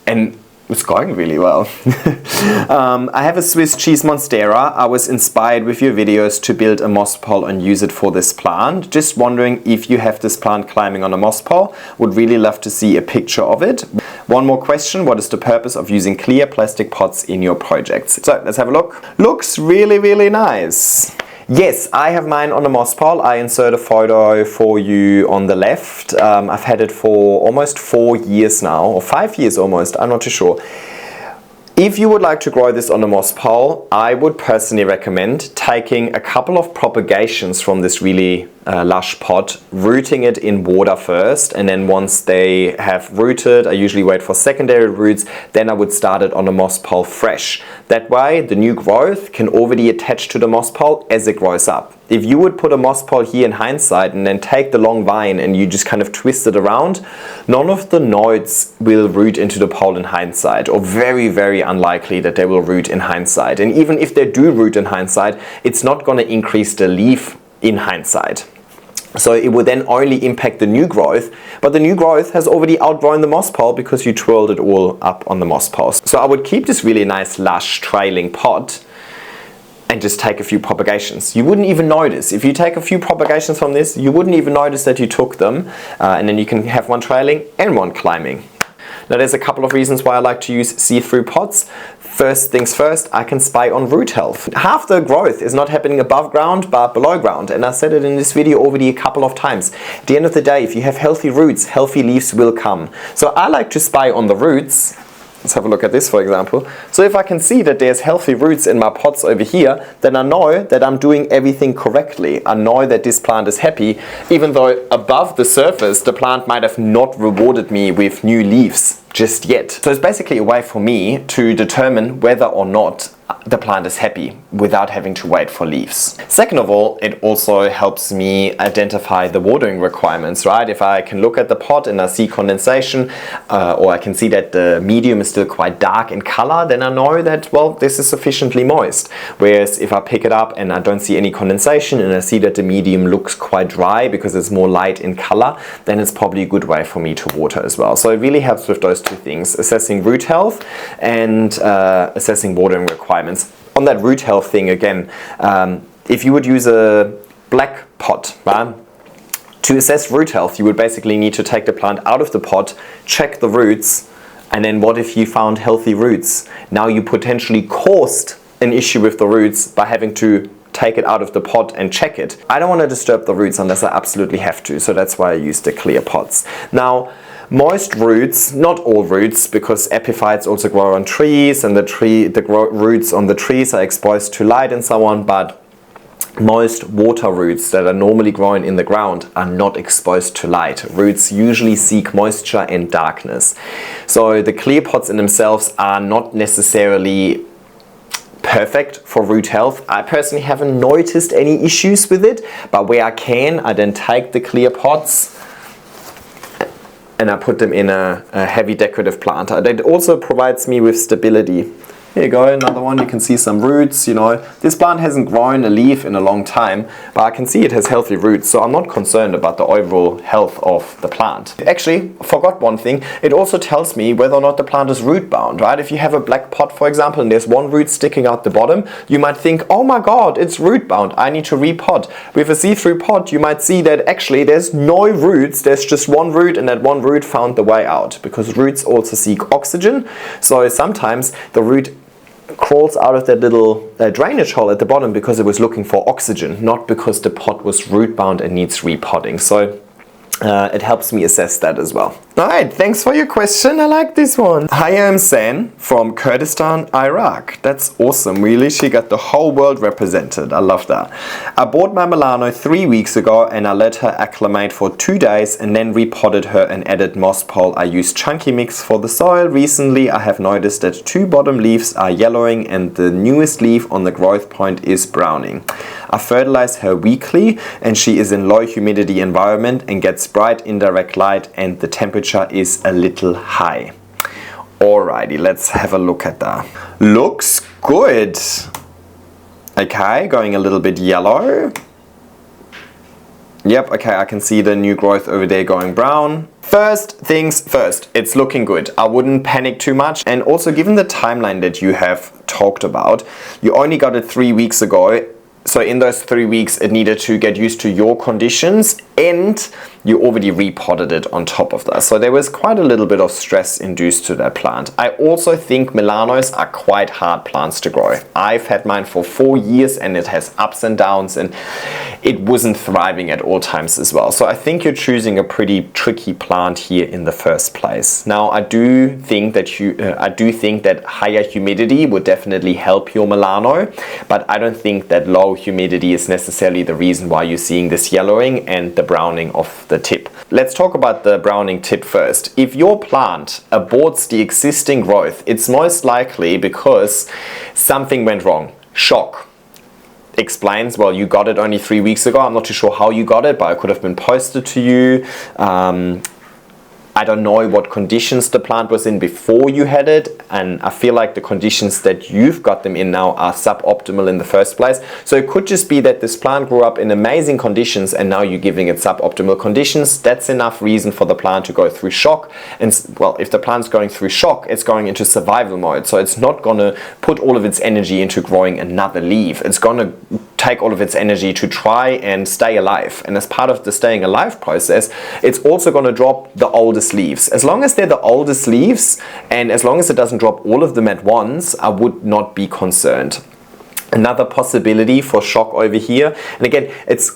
and it's going really well. I have a Swiss cheese Monstera. I was inspired with your videos to build a moss pole and use it for this plant. Just wondering if you have this plant climbing on a moss pole. Would really love to see a picture of it. One more question, what is the purpose of using clear plastic pots in your projects? So let's have a look. Looks really, really nice. Yes, I have mine on a moss pole. I insert a photo for you on the left. I've had it for almost 4 years now, or 5 years almost, I'm not too sure. If you would like to grow this on a moss pole, I would personally recommend taking a couple of propagations from this really lush pot, rooting it in water first, and then once they have rooted, I usually wait for secondary roots, then I would start it on a moss pole fresh. That way the new growth can already attach to the moss pole as it grows up. If you would put a moss pole here in hindsight and then take the long vine and you just kind of twist it around, none of the nodes will root into the pole in hindsight, or very, very unlikely that they will root in hindsight. And even if they do root in hindsight, it's not going to increase the leaf in hindsight. So it would then only impact the new growth, but the new growth has already outgrown the moss pole because you twirled it all up on the moss pole. So I would keep this really nice, lush, trailing pot and just take a few propagations. You wouldn't even notice. If you take a few propagations from this, you wouldn't even notice that you took them, and then you can have one trailing and one climbing. Now there's a couple of reasons why I like to use see-through pots. First things first, I can spy on root health. Half the growth is not happening above ground but below ground, and I said it in this video already a couple of times. At the end of the day, if you have healthy roots, healthy leaves will come. So I like to spy on the roots. Let's have a look at this, for example. So if I can see that there's healthy roots in my pots over here, then I know that I'm doing everything correctly. I know that this plant is happy, even though above the surface the plant might have not rewarded me with new leaves just yet. So it's basically a way for me to determine whether or not the plant is happy without having to wait for leaves. Second of all, it also helps me identify the watering requirements, right? If I can look at the pot and I see condensation, or I can see that the medium is still quite dark in color, then I know that, well, this is sufficiently moist. Whereas if I pick it up and I don't see any condensation and I see that the medium looks quite dry because it's more light in color, then it's probably a good way for me to water as well. So it really helps with those two things, assessing root health and assessing watering requirements. On that root health thing again, if you would use a black pot, right? To assess root health, you would basically need to take the plant out of the pot, check the roots, and then what if you found healthy roots? Now you potentially caused an issue with the roots by having to take it out of the pot and check it. I don't want to disturb the roots unless I absolutely have to, so that's why I use the clear pots. Now, moist roots, not all roots, because epiphytes also grow on trees and the roots on the trees are exposed to light and so on, but most water roots that are normally growing in the ground are not exposed to light. Roots usually seek moisture and darkness. So the clear pots in themselves are not necessarily perfect for root health. I personally haven't noticed any issues with it, but where I can, I then take the clear pots and I put them in a heavy decorative planter. That also provides me with stability. Here you go, another one. You can see some roots, you know. This plant hasn't grown a leaf in a long time, but I can see it has healthy roots, so I'm not concerned about the overall health of the plant. Actually, I forgot one thing. It also tells me whether or not the plant is root bound, right? If you have a black pot, for example, and there's one root sticking out the bottom, you might think, oh my god, it's root bound, I need to repot. With a see-through pot, you might see that actually there's no roots, there's just one root, and that one root found the way out, because roots also seek oxygen. So sometimes the root crawls out of that little drainage hole at the bottom because it was looking for oxygen, not because the pot was root bound and needs repotting. So it helps me assess that as well. Alright, thanks for your question. I like this one. Hayam Sen from Kurdistan, Iraq. That's awesome. Really, she got the whole world represented. I love that. I bought my Milano 3 weeks ago and I let her acclimate for 2 days and then repotted her and added moss pole. I used chunky mix for the soil. Recently, I have noticed that 2 bottom leaves are yellowing and the newest leaf on the growth point is browning. I fertilize her weekly and she is in low humidity environment and gets bright indirect light and the temperature is a little high. Alrighty, let's have a look at that. Looks good. Okay, going a little bit yellow. Yep, okay, I can see the new growth over there going brown. First things first, it's looking good. I wouldn't panic too much. And also, given the timeline that you have talked about, you only got it 3 weeks ago. So in those 3 weeks, it needed to get used to your conditions and you already repotted it on top of that. So there was quite a little bit of stress induced to that plant. I also think Milanos are quite hard plants to grow. I've had mine for 4 years and it has ups and downs and it wasn't thriving at all times as well. So I think you're choosing a pretty tricky plant here in the first place. Now I do think that higher humidity would definitely help your Milano, but I don't think that low humidity is necessarily the reason why you're seeing this yellowing and the browning of the tip. Let's talk about the browning tip first. If your plant aborts the existing growth, it's most likely because something went wrong. Shock. Explains, well, you got it only 3 weeks ago. I'm not too sure how you got it, but it could have been posted to you. I don't know what conditions the plant was in before you had it, and I feel like the conditions that you've got them in now are suboptimal in the first place. So it could just be that this plant grew up in amazing conditions and now you're giving it suboptimal conditions. That's enough reason for the plant to go through shock. And well, if the plant's going through shock, it's going into survival mode. So it's not going to put all of its energy into growing another leaf. It's going to take all of its energy to try and stay alive. And as part of the staying alive process, it's also going to drop the oldest leaves. As long as they're the oldest leaves and as long as it doesn't drop all of them at once, I would not be concerned. Another possibility for shock over here, and again, it's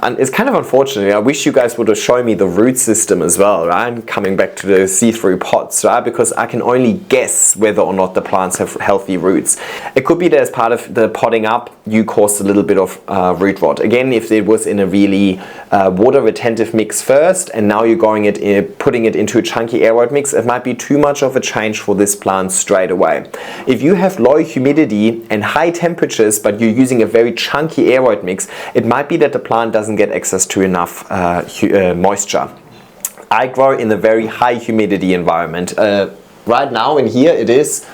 kind of unfortunate. I wish you guys would have shown me the root system as well, right? Coming back to the see-through pots, right? Because I can only guess whether or not the plants have healthy roots. It could be that as part of the potting up, you caused a little bit of root rot. Again, if it was in a really water-retentive mix first, and now you're putting it into a chunky aroid mix, it might be too much of a change for this plant straight away. If you have low humidity and high temperatures, but you're using a very chunky aroid mix, it might be that the plant doesn't get access to enough moisture. I grow in a very high humidity environment. Right now in here it is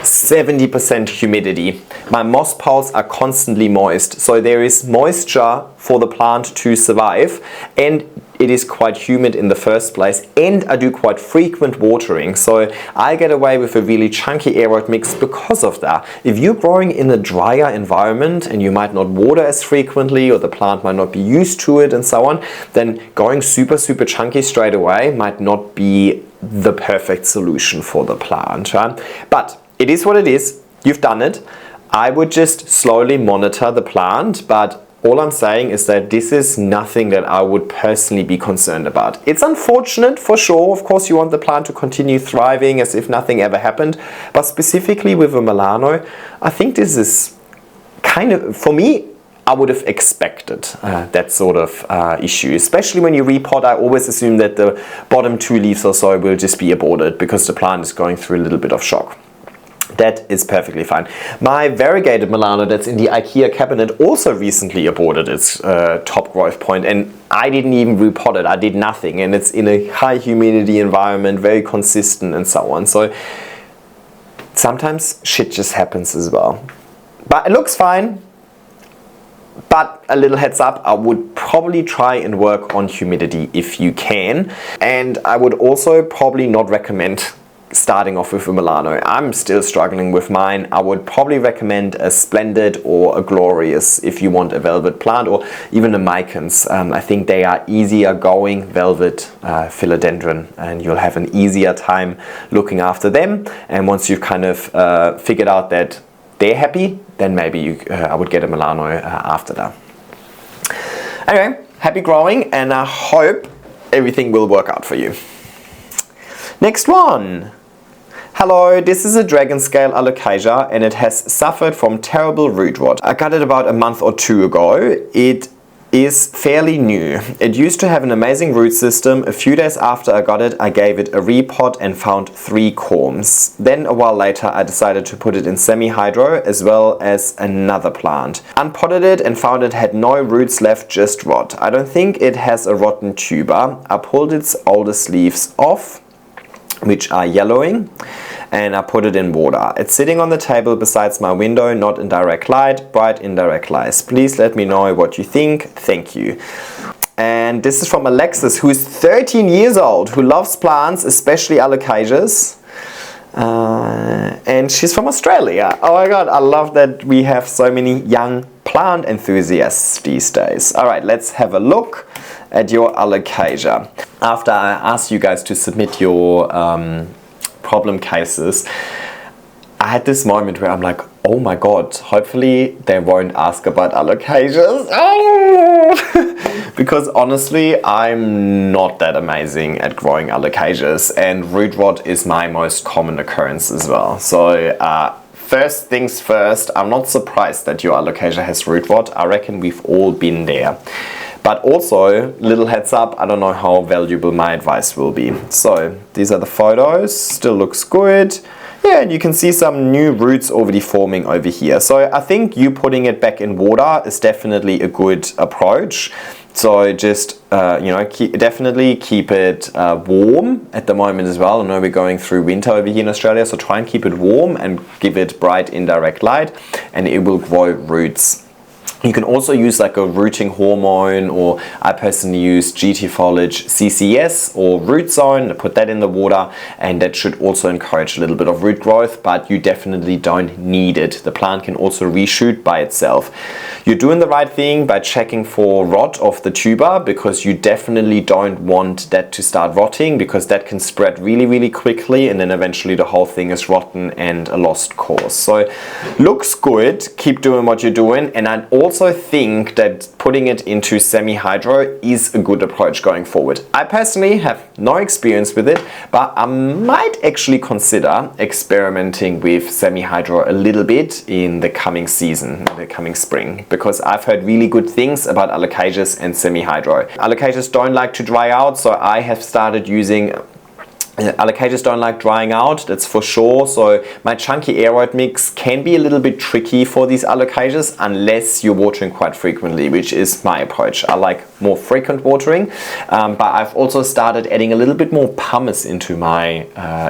70% humidity. My moss poles are constantly moist, so there is moisture for the plant to survive, and it is quite humid in the first place, and I do quite frequent watering, so I get away with a really chunky aroid mix because of that. If you're growing in a drier environment and you might not water as frequently, or the plant might not be used to it and so on, then going super chunky straight away might not be the perfect solution for the plant, right? But it is what it is. You've done it. I would just slowly monitor the plant, but all I'm saying is that this is nothing that I would personally be concerned about. It's unfortunate for sure. Of course, you want the plant to continue thriving as if nothing ever happened. But specifically with a Milano, I think this is kind of, for me, I would have expected that sort of issue. Especially when you repot, I always assume that the bottom 2 leaves or so will just be aborted because the plant is going through a little bit of shock. That is perfectly fine. My variegated Milano that's in the IKEA cabinet also recently aborted its top growth point, and I didn't even repot it. I did nothing, and it's in a high humidity environment, very consistent and so on. So sometimes shit just happens as well. But it looks fine. But a little heads up, I would probably try and work on humidity if you can. And I would also probably not recommend starting off with a Milano. I'm still struggling with mine. I would probably recommend a Splendid or a Glorious if you want a velvet plant, or even a Mycans. I think they are easier going velvet philodendron, and you'll have an easier time looking after them. And once you've kind of figured out that they're happy, then maybe I would get a Milano after that. Anyway, happy growing, and I hope everything will work out for you. Next one. Hello, this is a dragon scale Alocasia and it has suffered from terrible root rot. I got it about a month or two ago. It is fairly new. It used to have an amazing root system. A few days after I got it, I gave it a repot and found 3 corms. Then a while later I decided to put it in semi-hydro as well as another plant. Unpotted it and found it had no roots left, just rot. I don't think it has a rotten tuber. I pulled its oldest leaves off, which are yellowing, and I put it in water. It's sitting on the table beside my window, not in direct light, bright indirect light. Please let me know what you think. Thank you. And this is from Alexis, who is 13 years old, who loves plants, especially Alocasias. And she's from Australia. Oh my god, I love that we have so many young plant enthusiasts these days. Alright, let's have a look at your Alocasia. After I asked you guys to submit your problem cases, I had this moment where I'm like, oh my god, hopefully they won't ask about Alocasias. Oh! Because honestly, I'm not that amazing at growing Alocasias, and root rot is my most common occurrence as well. So first things first, I'm not surprised that your Alocasia has root rot. I reckon we've all been there. But also, little heads up, I don't know how valuable my advice will be. So, these are the photos, still looks good. Yeah, and you can see some new roots already forming over here. So, I think you putting it back in water is definitely a good approach. So, just, you know, definitely keep it warm at the moment as well. I know we're going through winter over here in Australia, so try and keep it warm and give it bright indirect light, and it will grow roots. You can also use like a rooting hormone, or I personally use GT Foliage CCS or Root Zone. Put that in the water, and that should also encourage a little bit of root growth, but you definitely don't need it. The plant can also reshoot by itself. You're doing the right thing by checking for rot of the tuber, because you definitely don't want that to start rotting, because that can spread really, really quickly, and then eventually the whole thing is rotten and a lost cause. So looks good, keep doing what you're doing, and I'd also think that putting it into semi-hydro is a good approach going forward. I personally have no experience with it, but I might actually consider experimenting with semi-hydro a little bit in the coming season, the coming spring, because I've heard really good things about Alocasias and semi-hydro. Alocasias don't like to dry out, so I have started using Alocasias don't like drying out, that's for sure. So my chunky aroid mix can be a little bit tricky for these Alocasias unless you're watering quite frequently, which is my approach. I like more frequent watering, but I've also started adding a little bit more pumice into my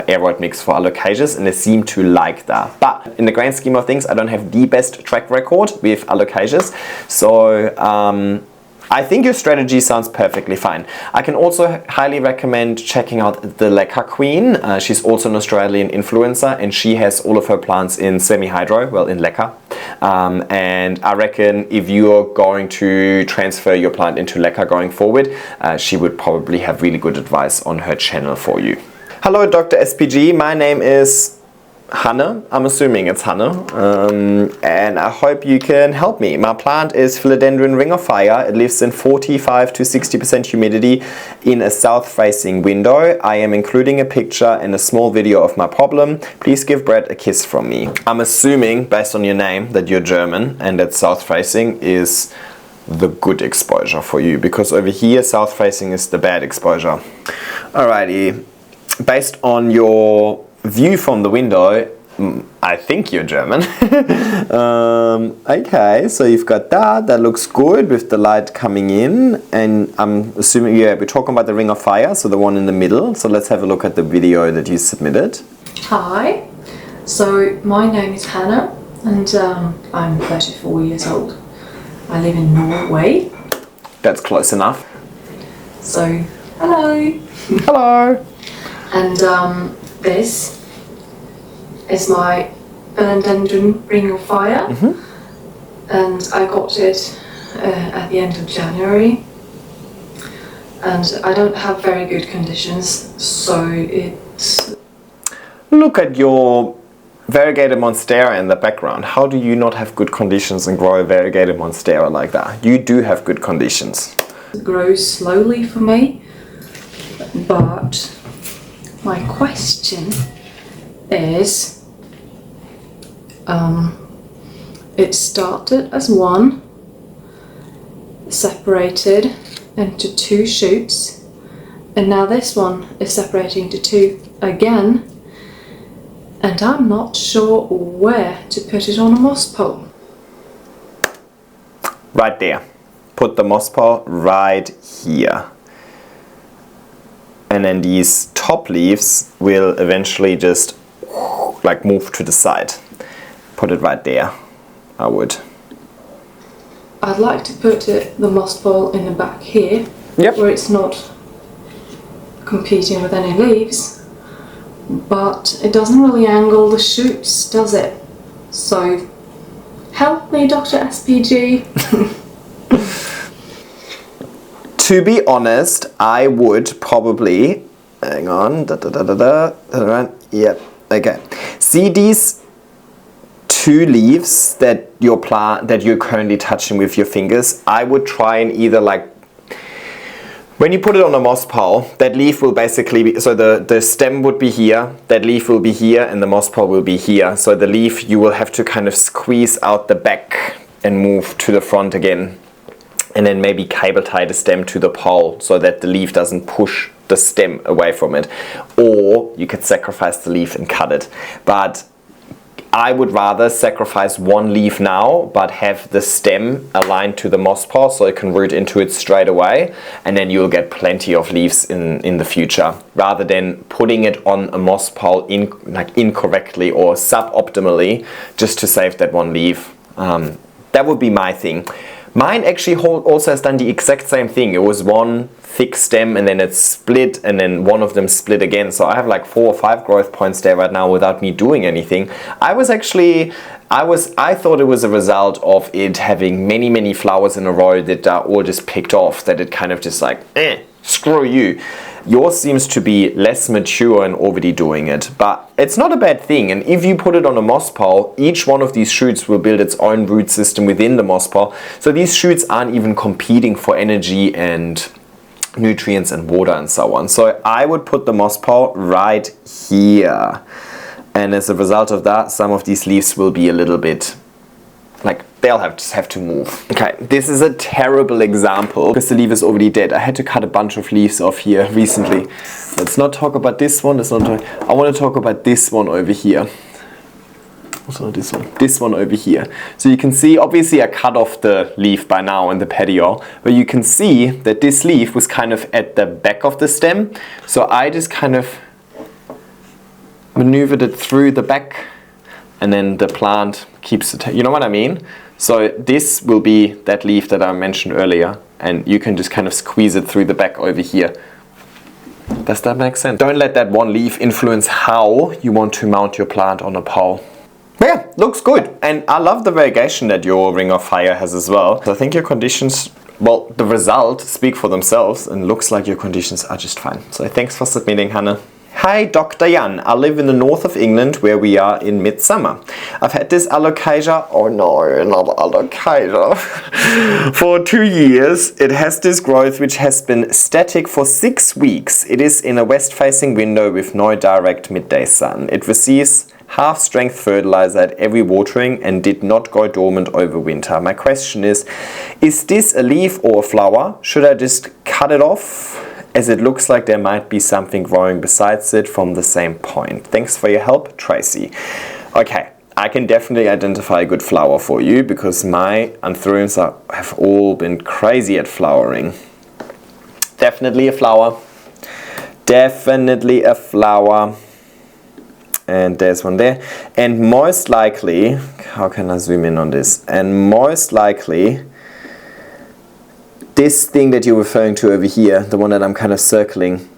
aroid mix for Alocasias, and they seem to like that. But in the grand scheme of things, I don't have the best track record with Alocasias, so I think your strategy sounds perfectly fine. I can also highly recommend checking out the Leca Queen. She's also an Australian influencer, and she has all of her plants in semi-hydro, well, in Leca. And I reckon if you're going to transfer your plant into Leca going forward, she would probably have really good advice on her channel for you. Hello, Dr. SPG. My name is Hanne, I'm assuming it's Hanne, and I hope you can help me. My plant is Philodendron Ring of Fire. It lives in 45 to 60% humidity in a south-facing window. I am including a picture and a small video of my problem. Please give Brett a kiss from me. I'm assuming, based on your name, that you're German and that south-facing is the good exposure for you, because over here south-facing is the bad exposure. Alrighty, based on your view from the window, I think you're German. Okay, so you've got that looks good with the light coming in, and I'm assuming, yeah, we're talking about the Ring of Fire, so the one in the middle. So let's have a look at the video that you submitted. Hi, so my name is Hanne, and I'm 34 years old. I live in Norway. That's close enough. So, hello. Hello. And this is my Philodendron Ring of Fire, and I got it at the end of January, and I don't have very good conditions, so it's... Look at your variegated Monstera in the background. How do you not have good conditions and grow a variegated Monstera like that? You do have good conditions. It grows slowly for me, But my question is, it started as one, separated into 2 shoots, and now this one is separating into 2 again, and I'm not sure where to put it on a moss pole. Right there. Put the moss pole right here. And then these top leaves will eventually just like move to the side. Put it right there, I would. I'd like to put the moss pole in the back here, Yep. where it's not competing with any leaves, but it doesn't really angle the shoots, does it? So help me, Dr. SPG. To be honest, I would probably, hang on, yep, okay. See these 2 leaves that you're currently touching with your fingers? I would try and either like, when you put it on a moss pole, that leaf will basically be, so the stem would be here, that leaf will be here, and the moss pole will be here. So the leaf, you will have to kind of squeeze out the back and move to the front again. And then maybe cable tie the stem to the pole so that the leaf doesn't push the stem away from it. Or you could sacrifice the leaf and cut it. But I would rather sacrifice 1 leaf now, but have the stem aligned to the moss pole so it can root into it straight away, and then you'll get plenty of leaves in the future, rather than putting it on a moss pole incorrectly or suboptimally just to save that 1 leaf. That would be my thing. Mine actually also has done the exact same thing. It was 1 thick stem and then it split, and then one of them split again. So I have like 4 or 5 growth points there right now without me doing anything. I thought it was a result of it having many flowers in a row that are all just picked off, that it kind of just like, screw you. Yours seems to be less mature and already doing it, but it's not a bad thing. And if you put it on a moss pole, each one of these shoots will build its own root system within the moss pole. So these shoots aren't even competing for energy and nutrients and water and so on. So I would put the moss pole right here. And as a result of that, some of these leaves will be a little bit like, they'll just have to move. Okay, this is a terrible example because the leaf is already dead. I had to cut a bunch of leaves off here recently. Let's not talk about this one. I want to talk about this one over here. Also this one. This one over here. So you can see, obviously I cut off the leaf by now in the petiole, but you can see that this leaf was kind of at the back of the stem. So I just kind of maneuvered it through the back, and then the plant keeps it, you know what I mean? So this will be that leaf that I mentioned earlier, and you can just kind of squeeze it through the back over here. Does that make sense? Don't let that 1 leaf influence how you want to mount your plant on a pole. But yeah, looks good. And I love the variegation that your Ring of Fire has as well. So I think your conditions, well, the results speak for themselves, and looks like your conditions are just fine. So thanks for submitting, Hannah. Hi, Dr. Jan. I live in the north of England where we are in midsummer. I've had this Alocasia, oh no, not Alocasia, for 2 years. It has this growth which has been static for 6 weeks. It is in a west-facing window with no direct midday sun. It receives half-strength fertilizer at every watering and did not go dormant over winter. My question is this a leaf or a flower? Should I just cut it off, as it looks like there might be something growing besides it from the same point? Thanks for your help, Tracy. Okay, I can definitely identify a good flower for you because my Anthuriums have all been crazy at flowering. Definitely a flower. Definitely a flower. And there's one there. And most likely, how can I zoom in on this? And most likely, this thing that you're referring to over here, the one that I'm kind of circling,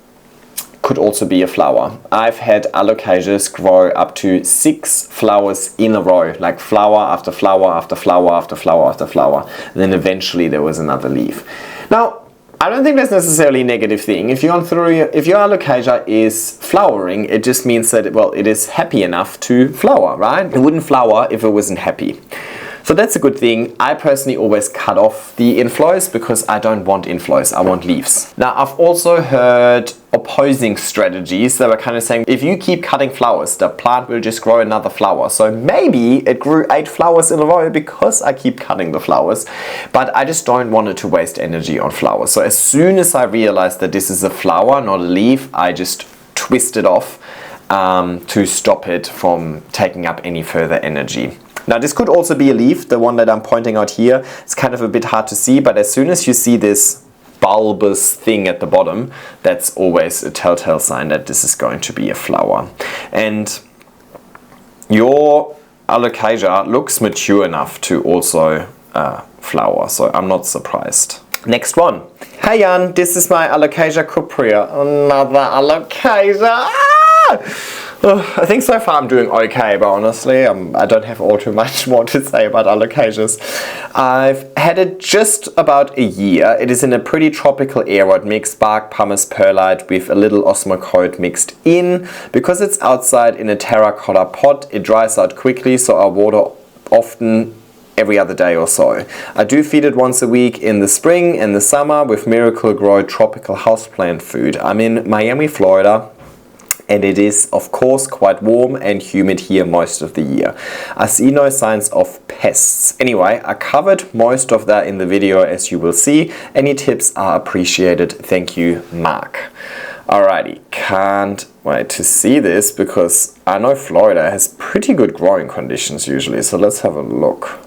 could also be a flower. I've had Alocasias grow up to 6 flowers in a row, like flower after flower after flower after flower after flower. And then eventually there was another leaf. Now, I don't think that's necessarily a negative thing. If your Alocasia is flowering, it just means that, well, it is happy enough to flower, right? It wouldn't flower if it wasn't happy. So that's a good thing. I personally always cut off the inflows because I don't want inflows, I want leaves. Now I've also heard opposing strategies that were kind of saying if you keep cutting flowers, the plant will just grow another flower. So maybe it grew 8 flowers in a row because I keep cutting the flowers, but I just don't want it to waste energy on flowers. So as soon as I realize that this is a flower, not a leaf, I just twist it off to stop it from taking up any further energy. Now this could also be a leaf, the one that I'm pointing out here. It's kind of a bit hard to see, but as soon as you see this bulbous thing at the bottom, that's always a telltale sign that this is going to be a flower. And your Alocasia looks mature enough to also flower, so I'm not surprised. Next one. Hey Jan, this is my Alocasia cuprea. Another Alocasia. I think so far I'm doing okay, but honestly I don't have all too much more to say about Alocasias. I've had it just about a year. It is in a pretty tropical aroid mix, bark, pumice, perlite with a little osmocote mixed in. Because it's outside in a terracotta pot, it dries out quickly, so I water often every other day or so. I do feed it once a week in the spring and the summer with Miracle-Gro tropical houseplant food. I'm in Miami, Florida, and it is of course quite warm and humid here most of the year. I see no signs of pests. Anyway, I covered most of that in the video, as you will see. Any tips are appreciated. Thank you, Mark. Alrighty, can't wait to see this because I know Florida has pretty good growing conditions usually, so let's have a look.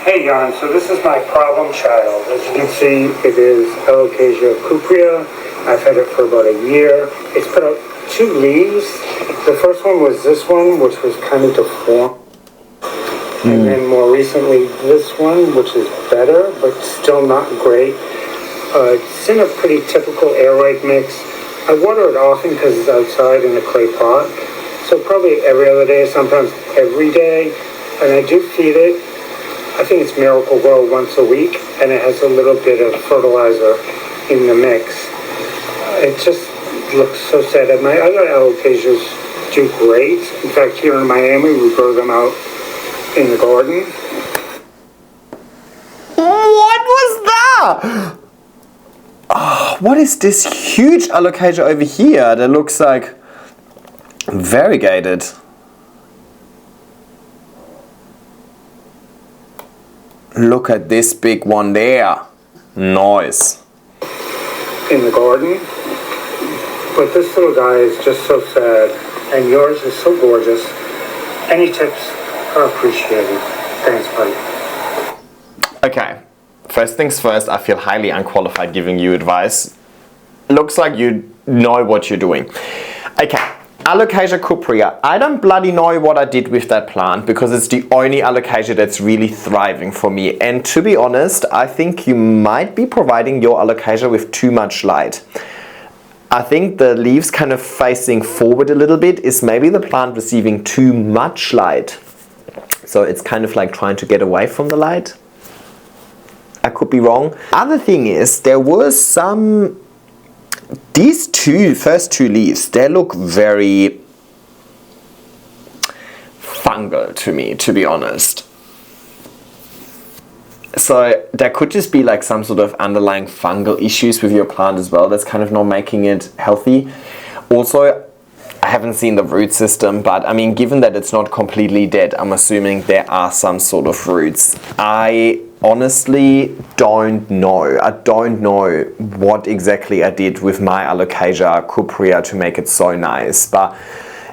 Hey Jan, so this is my problem child. As you can see, it is Alocasia cuprea. I've had it for about a year. It's put out 2 leaves. The first one was this one, which was kind of deformed. And then more recently this one, which is better, but still not great. It's in a pretty typical aroid mix. I water it often because it's outside in a clay pot. So probably every other day, sometimes every day. And I do feed it. I think it's Miracle-Gro once a week, and it has a little bit of fertilizer in the mix. It just looks so sad. And my other Alocasias do great. In fact, here in Miami, we grow them out in the garden. What was that? Oh, what is this huge Alocasia over here that looks like variegated? Look at this big one there. Nice. In the garden. But this little guy is just so sad. And yours is so gorgeous. Any tips are appreciated. Thanks, buddy. Okay. First things first, I feel highly unqualified giving you advice. Looks like you know what you're doing. Okay. Alocasia cuprea. I don't bloody know what I did with that plant because it's the only Alocasia that's really thriving for me. And to be honest, I think you might be providing your Alocasia with too much light. I think the leaves kind of facing forward a little bit is maybe the plant receiving too much light. So it's kind of like trying to get away from the light. I could be wrong. Other thing is, there was some... These first two leaves, they look very fungal to me, to be honest. So there could just be like some sort of underlying fungal issues with your plant as well that's kind of not making it healthy. Also, I haven't seen the root system, but I mean, given that it's not completely dead, I'm assuming there are some sort of roots. I honestly don't know. I don't know what exactly I did with my Alocasia cuprea to make it so nice, but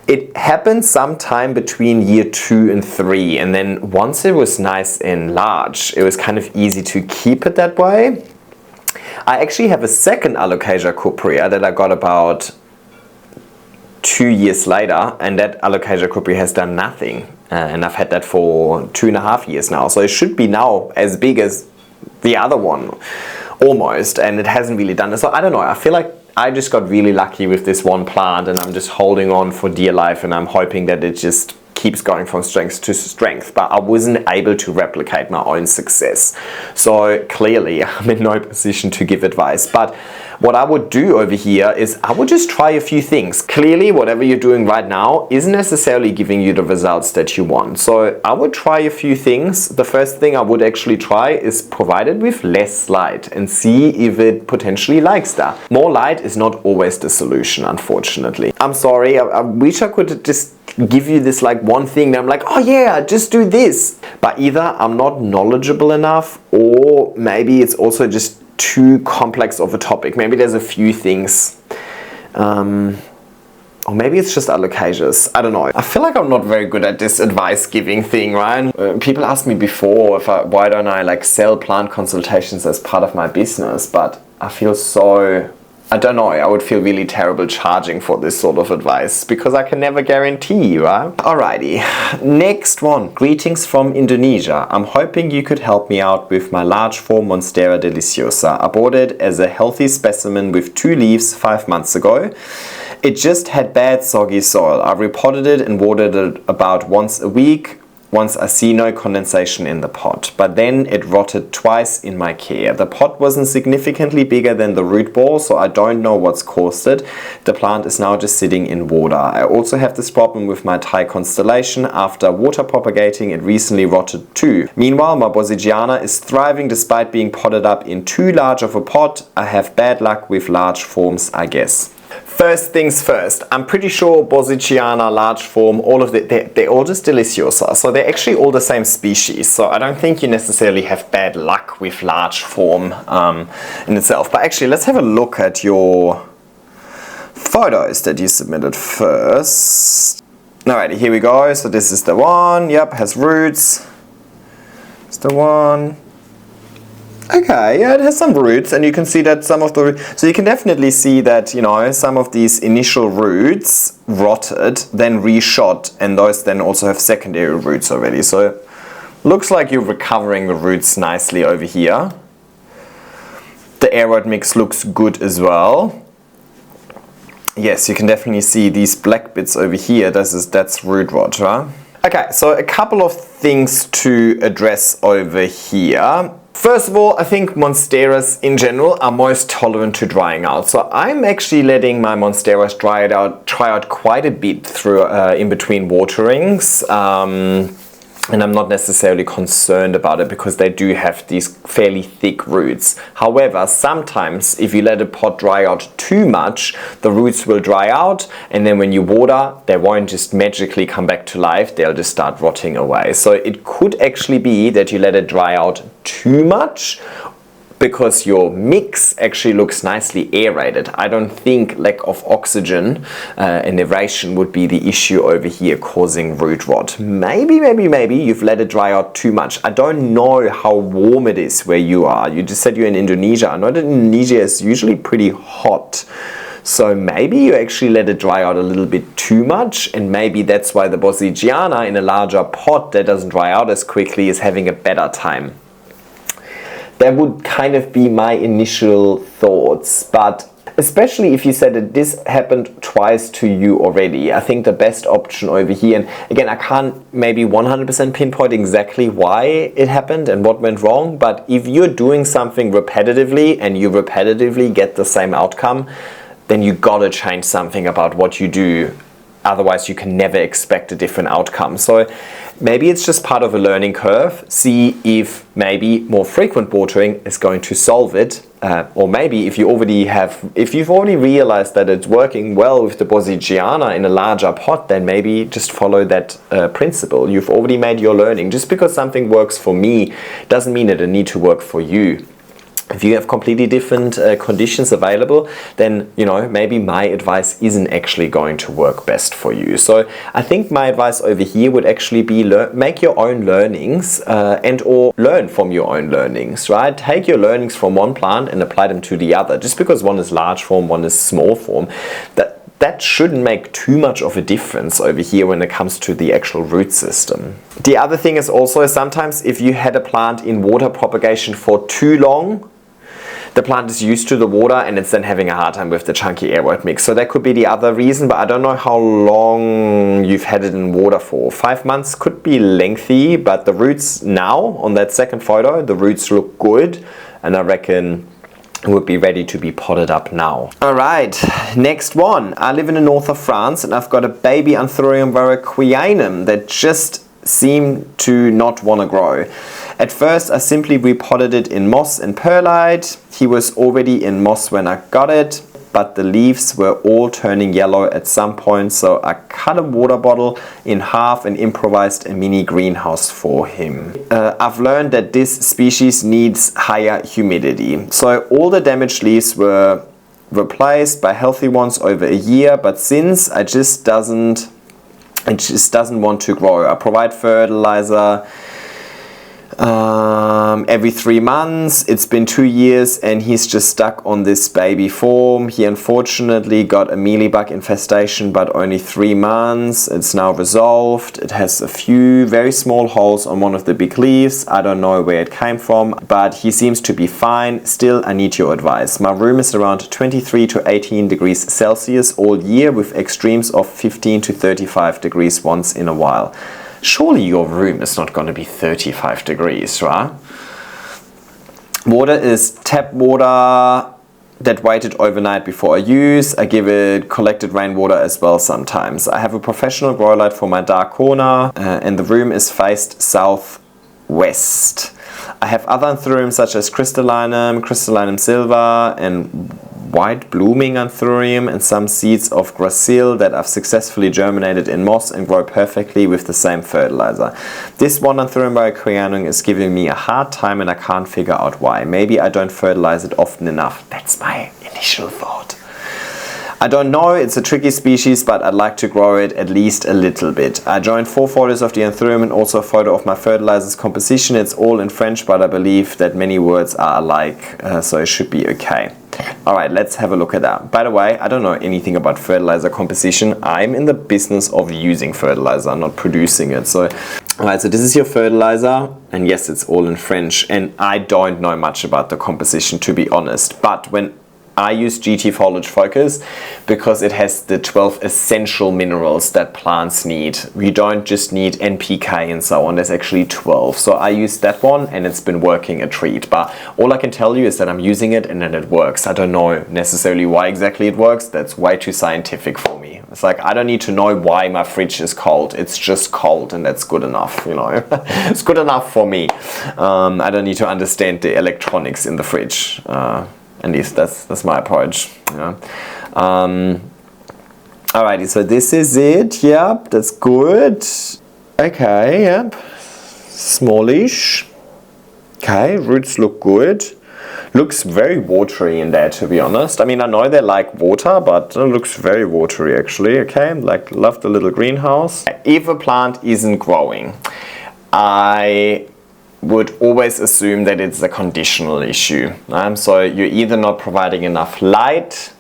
it happened sometime between year 2 and 3, and then once it was nice and large, it was kind of easy to keep it that way. I actually have a second Alocasia cuprea that I got about 2 years later, and that Alocasia cuprea has done nothing. And I've had that for 2.5 years now, so it should be now as big as the other one, almost, and it hasn't really done it. So I don't know, I feel like I just got really lucky with this one plant, and I'm just holding on for dear life, and I'm hoping that it just keeps going from strength to strength, but I wasn't able to replicate my own success. So clearly I'm in no position to give advice, but what I would do over here is I would just try a few things. Clearly whatever you're doing right now isn't necessarily giving you the results that you want. So I would try a few things. The first thing I would actually try is provide it with less light and see if it potentially likes that. More light is not always the solution, unfortunately. I'm sorry, I wish I could just give you this like one thing that I'm like, oh yeah, just do this. But either I'm not knowledgeable enough, or maybe it's also just too complex of a topic. Maybe there's a few things, or maybe it's just alocasias. I don't know. I feel like I'm not very good at this advice giving thing, right? People asked me before why don't I like sell plant consultations as part of my business, but I feel so, I don't know, I would feel really terrible charging for this sort of advice because I can never guarantee, right? Alrighty, next one. Greetings from Indonesia. I'm hoping you could help me out with my large form Monstera deliciosa. I bought it as a healthy specimen with 2 leaves 5 months ago. It just had bad soggy soil. I repotted it and watered it about once a week. Once I see no condensation in the pot, but then it rotted twice in my care. The pot wasn't significantly bigger than the root ball, so I don't know what's caused it. The plant is now just sitting in water. I also have this problem with my Thai Constellation. After water propagating, it recently rotted too. Meanwhile, my Boswelliana is thriving despite being potted up in too large of a pot. I have bad luck with large forms, I guess. First things first, I'm pretty sure Boswelliana, large form, all of they're all just deliciosa. So they're actually all the same species. So I don't think you necessarily have bad luck with large form in itself. But actually, let's have a look at your photos that you submitted first. Alrighty, here we go. So this is the one. Yep, has roots. It's the one. Okay, yeah, it has some roots, and you can see that some of the roots, so you can definitely see that, you know, some of these initial roots rotted, then reshot, and those then also have secondary roots already. So looks like you're recovering the roots nicely over here. The aroid mix looks good as well. Yes, you can definitely see these black bits over here. That's root rot, right? Okay, so a couple of things to address over here. First of all, I think Monsteras in general are most tolerant to drying out. So I'm actually letting my Monsteras try out quite a bit through in between waterings. And I'm not necessarily concerned about it because they do have these fairly thick roots. However, sometimes if you let a pot dry out too much, the roots will dry out, and then when you water, they won't just magically come back to life, they'll just start rotting away. So it could actually be that you let it dry out too much because your mix actually looks nicely aerated. I don't think lack of oxygen and aeration would be the issue over here causing root rot. Maybe you've let it dry out too much. I don't know how warm it is where you are. You just said you're in Indonesia. I know that Indonesia is usually pretty hot. So maybe you actually let it dry out a little bit too much, and maybe that's why the Boswelliana in a larger pot that doesn't dry out as quickly is having a better time. That would kind of be my initial thoughts, but especially if you said that this happened twice to you already, I think the best option over here, and again, I can't maybe 100% pinpoint exactly why it happened and what went wrong, but if you're doing something repetitively and you repetitively get the same outcome, then you gotta change something about what you do. Otherwise, you can never expect a different outcome. So maybe it's just part of a learning curve. See if maybe more frequent watering is going to solve it. Or maybe if you've already realized that it's working well with the Boswelliana in a larger pot, then maybe just follow that principle. You've already made your learning. Just because something works for me doesn't mean that it needs to work for you. If you have completely different conditions available, then, you know, maybe my advice isn't actually going to work best for you. So I think my advice over here would actually be make your own learnings and or learn from your own learnings, right? Take your learnings from one plant and apply them to the other. Just because one is large form, one is small form, that shouldn't make too much of a difference over here when it comes to the actual root system. The other thing is also sometimes if you had a plant in water propagation for too long, the plant is used to the water and it's then having a hard time with the chunky aroid mix. So that could be the other reason, but I don't know how long you've had it in water for. 5 months could be lengthy, but the roots now, on that second photo, the roots look good, and I reckon it would be ready to be potted up now. Alright, next one. I live in the north of France and I've got a baby Anthurium warocqueanum that just seemed to not want to grow. At first I simply repotted it in moss and perlite. He was already in moss when I got it, but the leaves were all turning yellow at some point, so I cut a water bottle in half and improvised a mini greenhouse for him. I've learned that this species needs higher humidity, so all the damaged leaves were replaced by healthy ones over a year, but since it just doesn't want to grow. I provide fertilizer every 3 months. It's been 2 years and he's just stuck on this baby form. He unfortunately got a mealybug infestation, but only 3 months. It's now resolved. It has a few very small holes on one of the big leaves. I don't know where it came from, but he seems to be fine. Still, I need your advice. My room is around 23 to 18 degrees Celsius all year, with extremes of 15 to 35 degrees once in a while. Surely your room is not going to be 35 degrees, right? Water is tap water that waited overnight before I use. I give it collected rainwater as well sometimes. I have a professional grow light for my dark corner, and the room is faced southwest. I have other Anthurium such as Crystallinum silva, and white blooming Anthurium, and some seeds of gracile that I've successfully germinated in moss and grow perfectly with the same fertilizer. This one Anthurium warocqueanum is giving me a hard time and I can't figure out why. Maybe I don't fertilize it often enough. That's my initial thought. I don't know, it's a tricky species, but I'd like to grow it at least a little bit. I joined 4 photos of the Anthurium and also a photo of my fertilizer's composition. It's all in French, but I believe that many words are alike, so it should be okay. Alright, let's have a look at that. By the way, I don't know anything about fertilizer composition. I'm in the business of using fertilizer, not producing it. So, alright, so this is your fertilizer, and yes, it's all in French, and I don't know much about the composition, to be honest. But when I use GT Foliage Focus because it has the 12 essential minerals that plants need. You don't just need NPK and so on, there's actually 12. So I use that one and it's been working a treat. But all I can tell you is that I'm using it and that it works. I don't know necessarily why exactly it works. That's way too scientific for me. It's like, I don't need to know why my fridge is cold. It's just cold and that's good enough, you know. It's good enough for me. I don't need to understand the electronics in the fridge. At least that's my approach. Yeah. Alrighty, so this is it. Yep, that's good. Okay, yep. Smallish. Okay, roots look good. Looks very watery in there, to be honest. I mean, I know they like water, but it looks very watery actually. Okay, like, love the little greenhouse. If a plant isn't growing, I would always assume that it's a conditional issue. So you're either not providing enough light,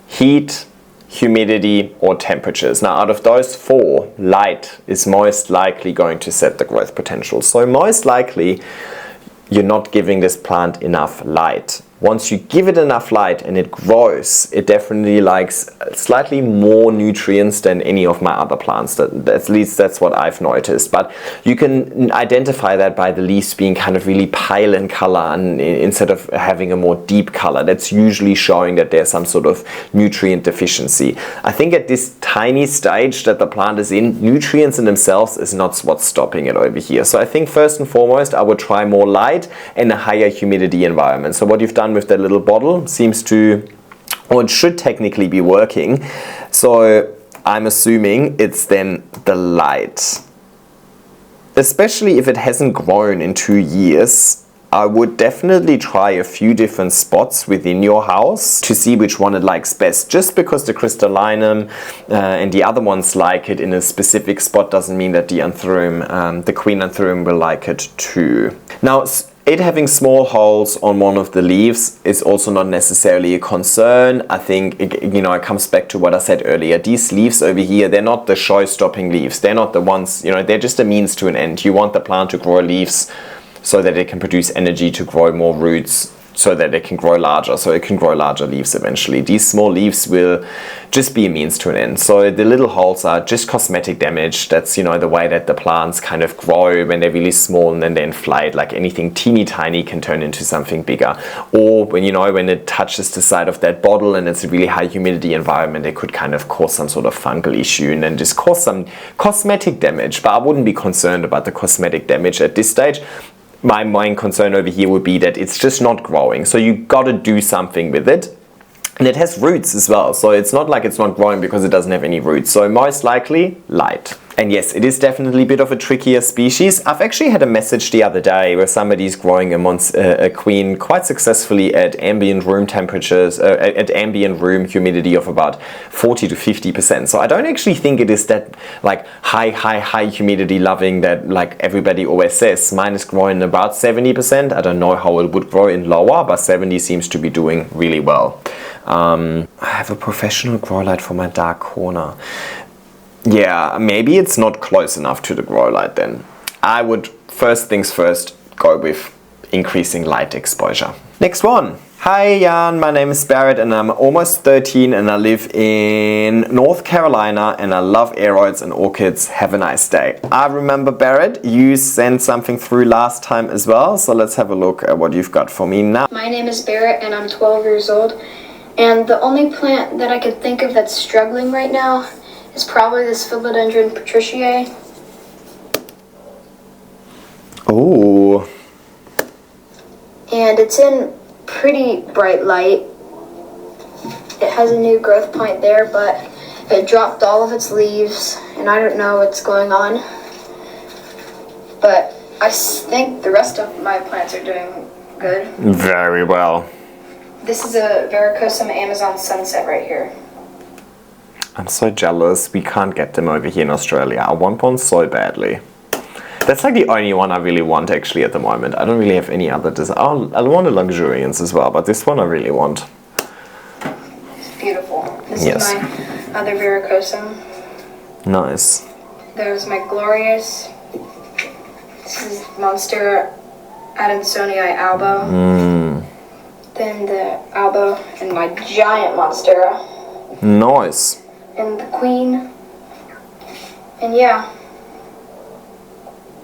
heat, humidity, or temperatures. Now out of those 4, light is most likely going to set the growth potential. So most likely you're not giving this plant enough light. Once you give it enough light and it grows, it definitely likes slightly more nutrients than any of my other plants. At least that's what I've noticed. But you can identify that by the leaves being kind of really pale in color and instead of having a more deep color. That's usually showing that there's some sort of nutrient deficiency. I think at this tiny stage that the plant is in, nutrients in themselves is not what's stopping it over here. So I think first and foremost, I would try more light and a higher humidity environment. So what you've done with that little bottle seems to, or it should technically be working. So I'm assuming it's then the light. Especially if it hasn't grown in 2 years, I would definitely try a few different spots within your house to see which one it likes best. Just because the Crystallinum and the other ones like it in a specific spot doesn't mean that the Anthurium, the Queen Anthurium, will like it too. Now, it having small holes on one of the leaves is also not necessarily a concern. I think it comes back to what I said earlier. These leaves over here, they're not the show-stopping leaves. They're not the ones, they're just a means to an end. You want the plant to grow leaves so that it can produce energy to grow more roots so that it can grow larger, so it can grow larger leaves eventually. These small leaves will just be a means to an end. So the little holes are just cosmetic damage. That's, you know, the way that the plants kind of grow when they're really small and then they inflate. Like anything teeny tiny can turn into something bigger. Or when, you know, when it touches the side of that bottle and it's a really high humidity environment, it could kind of cause some sort of fungal issue and then just cause some cosmetic damage. But I wouldn't be concerned about the cosmetic damage at this stage. My main concern over here would be that it's just not growing. So you got to do something with it. And it has roots as well. So it's not like it's not growing because it doesn't have any roots. So most likely light. And yes, it is definitely a bit of a trickier species. I've actually had a message the other day where somebody's growing a queen quite successfully at ambient room temperatures, at ambient room humidity of about 40 to 50%. So I don't actually think it is that like high humidity loving that like everybody always says. Mine is growing about 70%. I don't know how it would grow in lower, but 70 seems to be doing really well. I have a professional grow light for my dark corner. Yeah, maybe it's not close enough to the grow light then. I would, first things first, go with increasing light exposure. Next one. Hi Jan, my name is Barrett and I'm almost 13 and I live in North Carolina and I love aroids and orchids. Have a nice day. I remember Barrett, you sent something through last time as well, so let's have a look at what you've got for me now. My name is Barrett and I'm 12 years old, and the only plant that I could think of that's struggling right now is probably this Philodendron Patricia. Oh. And it's in pretty bright light. It has a new growth point there, but it dropped all of its leaves, and I don't know what's going on. But I think the rest of my plants are doing good. Very well. This is a warocqueanum Amazon sunset right here. I'm so jealous we can't get them over here in Australia. I want one so badly. That's like the only one I really want actually at the moment. I don't really have any other design. Oh, I want the luxuriance as well, but this one I really want. It's beautiful. This Yes. is my other warocqueanum. Nice. There's my glorious. This is Monstera Adansonii alba. Then the alba and my giant Monstera. Nice. And the queen. And yeah,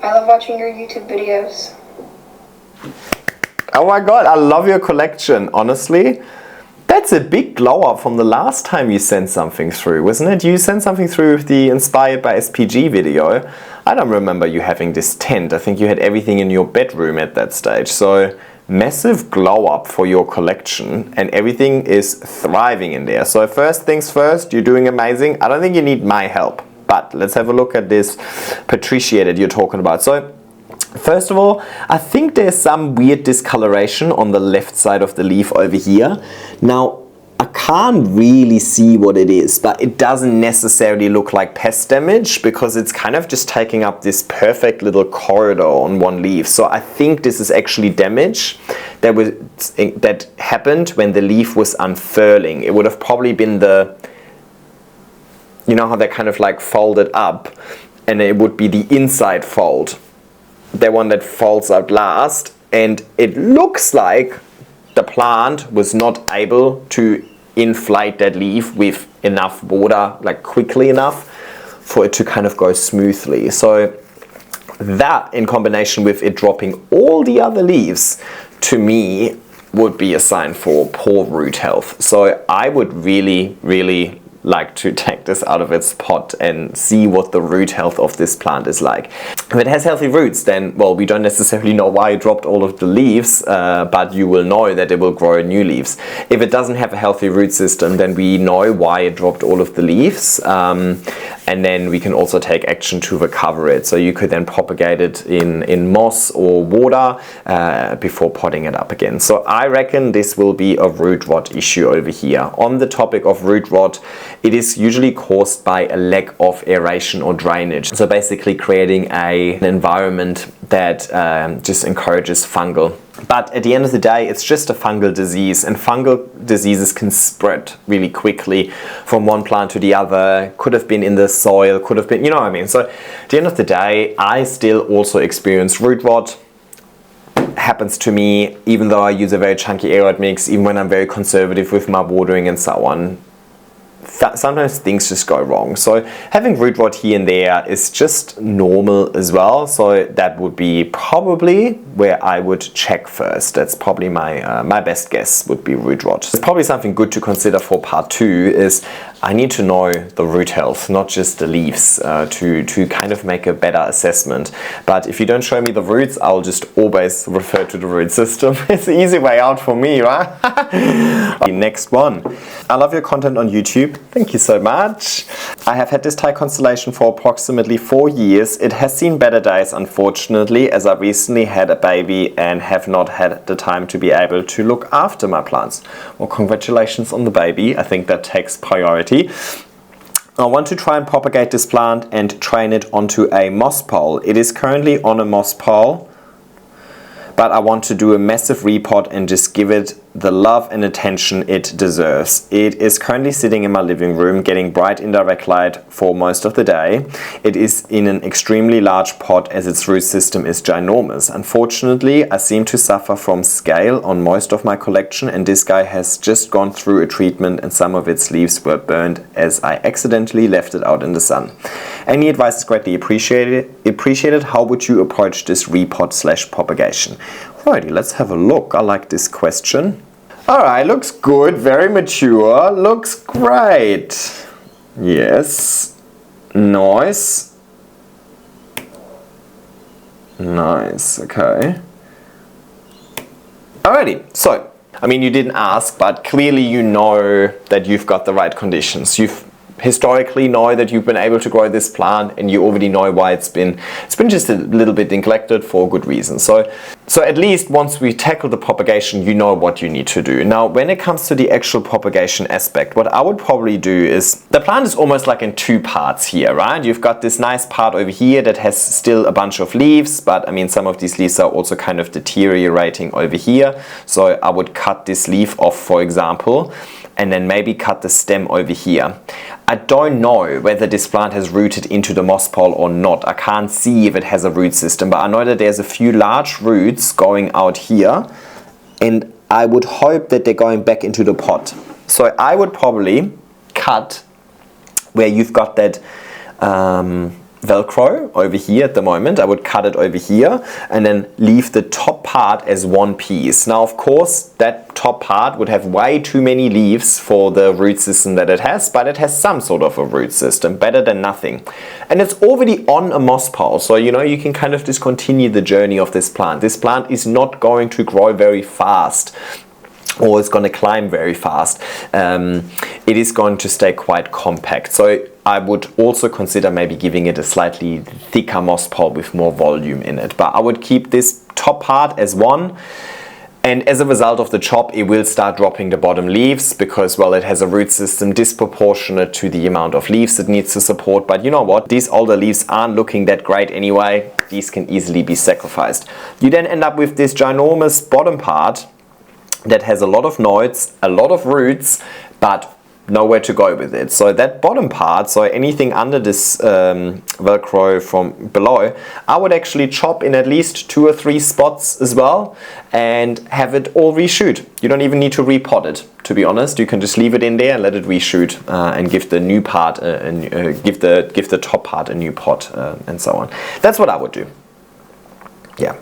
I love watching your YouTube videos. Oh my god, I love your collection, honestly. That's a big glow up from the last time you sent something through, wasn't it? You sent something through with the Inspired by SPG video. I don't remember you having this tent. I think you had everything in your bedroom at that stage. So massive glow up for your collection and everything is thriving in there. So first things first, you're doing amazing. I don't think you need my help, but let's have a look at this Patricia that you're talking about. So first of all, I think there's some weird discoloration on the left side of the leaf over here. Now, I can't really see what it is, but it doesn't necessarily look like pest damage because it's kind of just taking up this perfect little corridor on one leaf. So I think this is actually damage that happened when the leaf was unfurling. It would have probably been the, you know how they're kind of like folded up, and it would be the inside fold, the one that folds out last, and it looks like the plant was not able to inflate that leaf with enough water, like quickly enough for it to kind of go smoothly. So that in combination with it dropping all the other leaves, to me would be a sign for poor root health. So I would really like to take this out of its pot and see what the root health of this plant is like. If it has healthy roots, then, well, we don't necessarily know why it dropped all of the leaves, but you will know that it will grow new leaves. If it doesn't have a healthy root system, then we know why it dropped all of the leaves, and then we can also take action to recover it. So you could then propagate it in moss or water before potting it up again. So I reckon this will be a root rot issue over here. On the topic of root rot, it is usually caused by a lack of aeration or drainage. So basically creating an environment that just encourages fungal. But at the end of the day, it's just a fungal disease, and fungal diseases can spread really quickly from one plant to the other. Could have been in the soil, could have been, you know what I mean? So at the end of the day, I still also experience root rot. happens to me even though I use a very chunky aroid mix, even when I'm very conservative with my watering and so on. Sometimes things just go wrong. So having root rot here and there is just normal as well. So that would be probably where I would check first. That's probably my best guess would be root rot. It's probably something good to consider for part 2 is I need to know the root health, not just the leaves, to kind of make a better assessment. But if you don't show me the roots, I'll just always refer to the root system. It's the easy way out for me, right? Next one. I love your content on YouTube. Thank you so much. I have had this Thai constellation for approximately 4 years. It has seen better days, unfortunately, as I recently had a baby and have not had the time to be able to look after my plants. Well, congratulations on the baby. I think that takes priority. I want to try and propagate this plant and train it onto a moss pole. It is currently on a moss pole, but I want to do a massive repot and just give it the love and attention it deserves. It is currently sitting in my living room getting bright indirect light for most of the day. It is in an extremely large pot as its root system is ginormous. Unfortunately, I seem to suffer from scale on most of my collection, and this guy has just gone through a treatment and some of its leaves were burned as I accidentally left it out in the sun. Any advice is greatly appreciated. How would you approach this repot / propagation? Alrighty, let's have a look. I like this question. Alright, looks good, very mature, looks great. Yes. Nice. Nice, okay. Alrighty, so, I mean, you didn't ask, but clearly you know that you've got the right conditions. You've historically know that you've been able to grow this plant, and you already know why it's been just a little bit neglected for good reason. So at least once we tackle the propagation, you know what you need to do. Now, when it comes to the actual propagation aspect, what I would probably do is, the plant is almost like in 2 parts here, right? You've got this nice part over here that has still a bunch of leaves, but I mean, some of these leaves are also kind of deteriorating over here. So I would cut this leaf off, for example, and then maybe cut the stem over here. I don't know whether this plant has rooted into the moss pole or not. I can't see if it has a root system, but I know that there's a few large roots going out here, and I would hope that they're going back into the pot. So I would probably cut where you've got that Velcro over here at the moment. I would cut it over here and then leave the top part as one piece. Now, of course, that top part would have way too many leaves for the root system that it has, but it has some sort of a root system, better than nothing. And it's already on a moss pole, so you know, you can kind of just continue the journey of this plant. This plant is not going to grow very fast, or it's going to climb very fast. It is going to stay quite compact. So I would also consider maybe giving it a slightly thicker moss pole with more volume in it. But I would keep this top part as one. And as a result of the chop, it will start dropping the bottom leaves because, well, it has a root system disproportionate to the amount of leaves it needs to support. But you know what? These older leaves aren't looking that great anyway. These can easily be sacrificed. You then end up with this ginormous bottom part that has a lot of nodes, a lot of roots, but nowhere to go with it. So that bottom part, so anything under this Velcro from below, I would actually chop in at least 2 or 3 spots as well and have it all reshoot. You don't even need to repot it, to be honest. You can just leave it in there and let it reshoot and give the new part, give the top part a new pot and so on. That's what I would do. Yeah.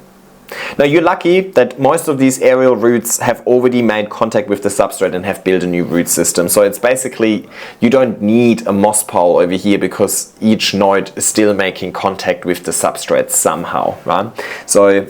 Now, you're lucky that most of these aerial roots have already made contact with the substrate and have built a new root system. So it's basically, you don't need a moss pole over here because each node is still making contact with the substrate somehow, right? So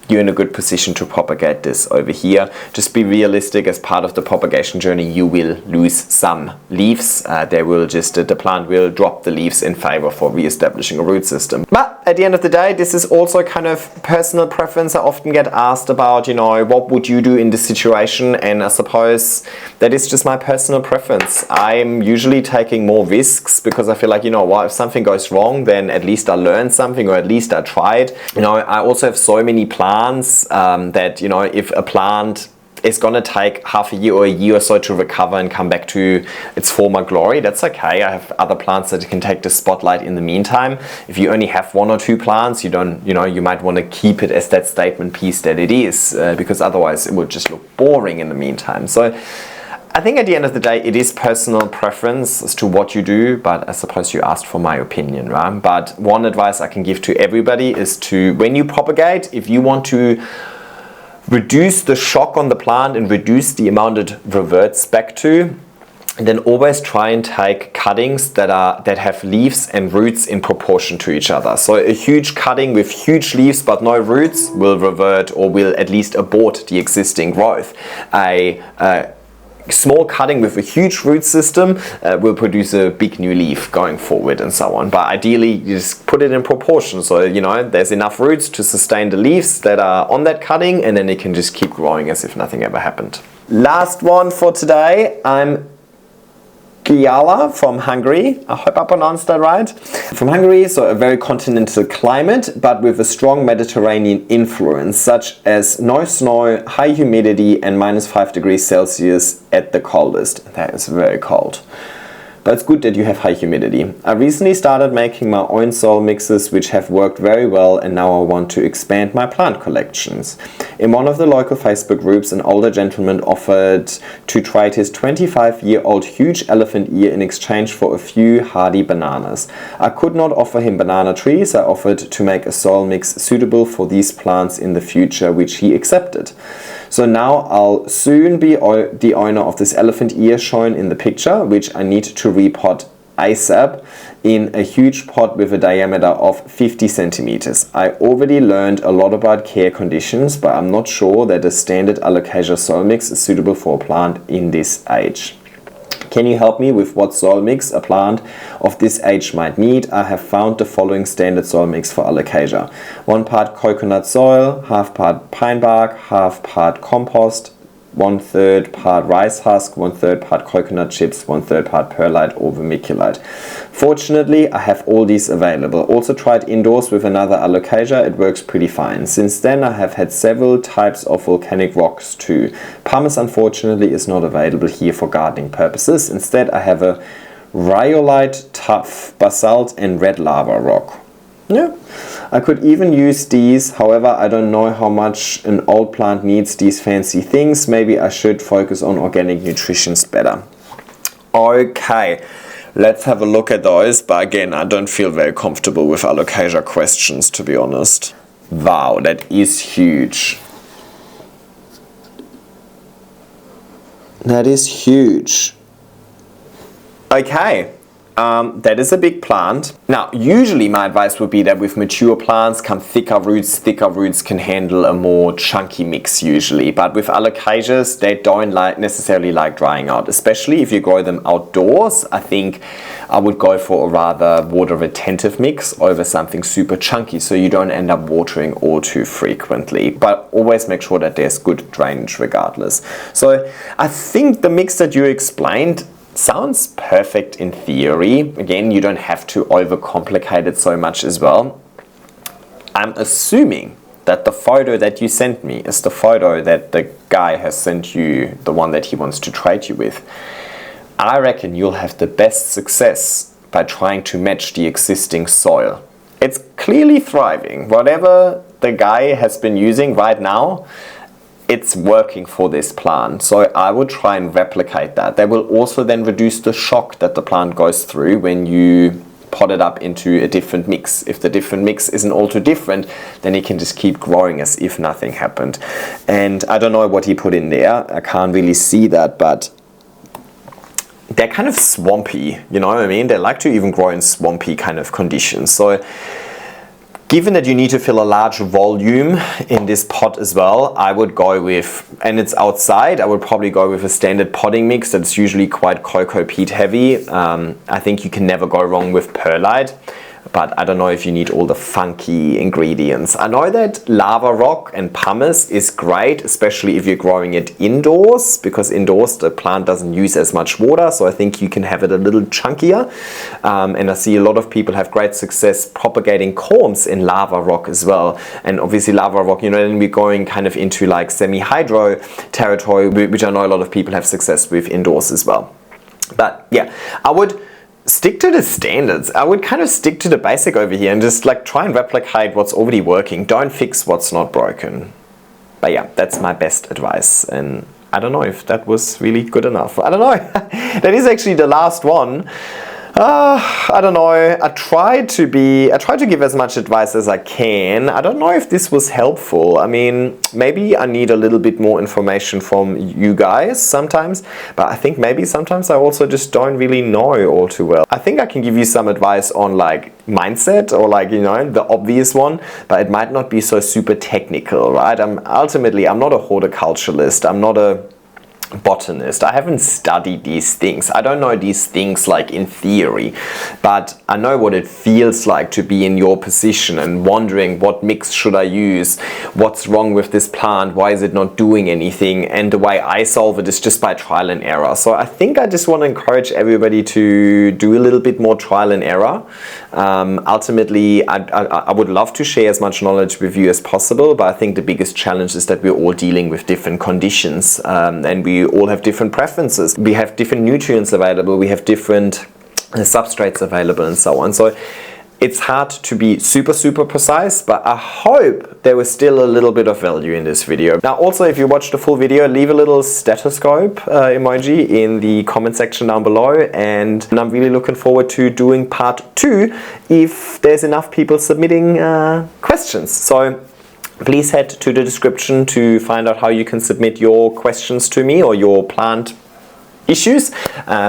you're in a good position to propagate this over here. Just be realistic, as part of the propagation journey, you will lose some leaves. The plant will drop the leaves in favor for re-establishing a root system. But at the end of the day, this is also kind of personal preference. I often get asked about, you know, what would you do in this situation? And I suppose that is just my personal preference. I'm usually taking more risks because I feel like, you know what, if something goes wrong, then at least I learned something, or at least I tried. You know, I also have so many plants that, you know, if a plant it's gonna take half a year or a year or so to recover and come back to its former glory, that's okay. I have other plants that can take the spotlight in the meantime. If you only have 1 or 2 plants, you don't, you might want to keep it as that statement piece that it is, because otherwise it would just look boring in the meantime. So I think at the end of the day, it is personal preference as to what you do, but I suppose you asked for my opinion, right? But one advice I can give to everybody is to, when you propagate, if you want to reduce the shock on the plant and reduce the amount it reverts back to, then always try and take cuttings that have leaves and roots in proportion to each other. So a huge cutting with huge leaves but no roots will revert, or will at least abort the existing growth. A small cutting with a huge root system will produce a big new leaf going forward and so on. But ideally you just put it in proportion, so there's enough roots to sustain the leaves that are on that cutting, and then it can just keep growing as if nothing ever happened. Last one for today. I'm Giala from Hungary. I hope I pronounced that right. From Hungary, so a very continental climate, but with a strong Mediterranean influence, such as no snow, high humidity, and -5 degrees Celsius at the coldest. That is very cold. But it's good that you have high humidity. I recently started making my own soil mixes, which have worked very well, and now I want to expand my plant collections. In one of the local Facebook groups, an older gentleman offered to trade his 25-year-old huge elephant ear in exchange for a few hardy bananas. I could not offer him banana trees. I offered to make a soil mix suitable for these plants in the future, which he accepted. So now I'll soon be the owner of this elephant ear shown in the picture, which I need to repot ASAP in a huge pot with a diameter of 50 centimeters. I already learned a lot about care conditions, but I'm not sure that a standard Alocasia soil mix is suitable for a plant in this age. Can you help me with what soil mix a plant of this age might need? I have found the following standard soil mix for Alocasia. 1 part coconut soil, half part pine bark, half part compost, 1/3 part rice husk, 1/3 part coconut chips, 1/3 part perlite or vermiculite. Fortunately, I have all these available. Also tried indoors with another Alocasia, it works pretty fine. Since then I have had several types of volcanic rocks too. Pumice unfortunately is not available here for gardening purposes. Instead I have a rhyolite, tuff, basalt and red lava rock. Yeah, I could even use these, however I don't know how much an old plant needs these fancy things. Maybe I should focus on organic nutrition better. Okay, let's have a look at those, but again I don't feel very comfortable with Alocasia questions, to be honest. Wow, that is huge. That is huge. Okay. That is a big plant. Now, usually my advice would be that with mature plants come thicker roots. Thicker roots can handle a more chunky mix usually. But with Alocasias, they don't necessarily like drying out. Especially if you grow them outdoors, I think I would go for a rather water retentive mix over something super chunky, so you don't end up watering all too frequently. But always make sure that there's good drainage regardless. So I think the mix that you explained sounds perfect in theory. Again, you don't have to overcomplicate it so much as well. I'm assuming that the photo that you sent me is the photo that the guy has sent you, the one that he wants to trade you with. I reckon you'll have the best success by trying to match the existing soil. It's clearly thriving. Whatever the guy has been using right now, it's working for this plant, so I would try and replicate that. That will also then reduce the shock that the plant goes through when you pot it up into a different mix. If the different mix isn't all too different, then it can just keep growing as if nothing happened. And I don't know what he put in there, I can't really see that, but they're kind of swampy, you know what I mean? They like to even grow in swampy kind of conditions. So given that you need to fill a large volume in this pot as well, I would go with, and it's outside, I would probably go with a standard potting mix that's usually quite cocoa peat heavy. I think you can never go wrong with perlite. but I don't know if you need all the funky ingredients. I know that lava rock and pumice is great, especially if you're growing it indoors, because indoors the plant doesn't use as much water, so I think you can have it a little chunkier. And I see a lot of people have great success propagating corms in lava rock as well. And obviously lava rock, you know, then we're going kind of into like semi-hydro territory, which I know a lot of people have success with indoors as well. But yeah, I would stick to the standards. I would kind of stick to the basic over here and just like try and replicate what's already working. Don't fix what's not broken. But yeah, that's my best advice, and I don't know if that was really good enough. I don't know. That is actually the last one. I don't know. I try to give as much advice as I can. I don't know if this was helpful. I mean, maybe I need a little bit more information from you guys sometimes, but I think maybe sometimes I also just don't really know all too well. I think I can give you some advice on like mindset, or like, you know, the obvious one, but it might not be so super technical, right? I'm not a horticulturalist. I'm not a botanist. I haven't studied these things. I don't know these things like in theory, but I know what it feels like to be in your position and wondering what mix should I use, what's wrong with this plant, why is it not doing anything, and the way I solve it is just by trial and error. So I think I just want to encourage everybody to do a little bit more trial and error. Ultimately, I would love to share as much knowledge with you as possible, but I think the biggest challenge is that we're all dealing with different conditions, and we all have different preferences. We have different nutrients available, we have different substrates available, and so on. So it's hard to be super precise, but I hope there was still a little bit of value in this video. Now also, if you watched the full video, leave a little stethoscope emoji in the comment section down below, and I'm really looking forward to doing part 2 if there's enough people submitting questions. So please head to the description to find out how you can submit your questions to me or your plant issues,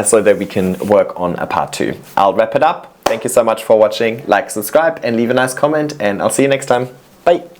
so that we can work on a part 2. I'll wrap it up. Thank you so much for watching. Like, subscribe, and leave a nice comment, and I'll see you next time. Bye!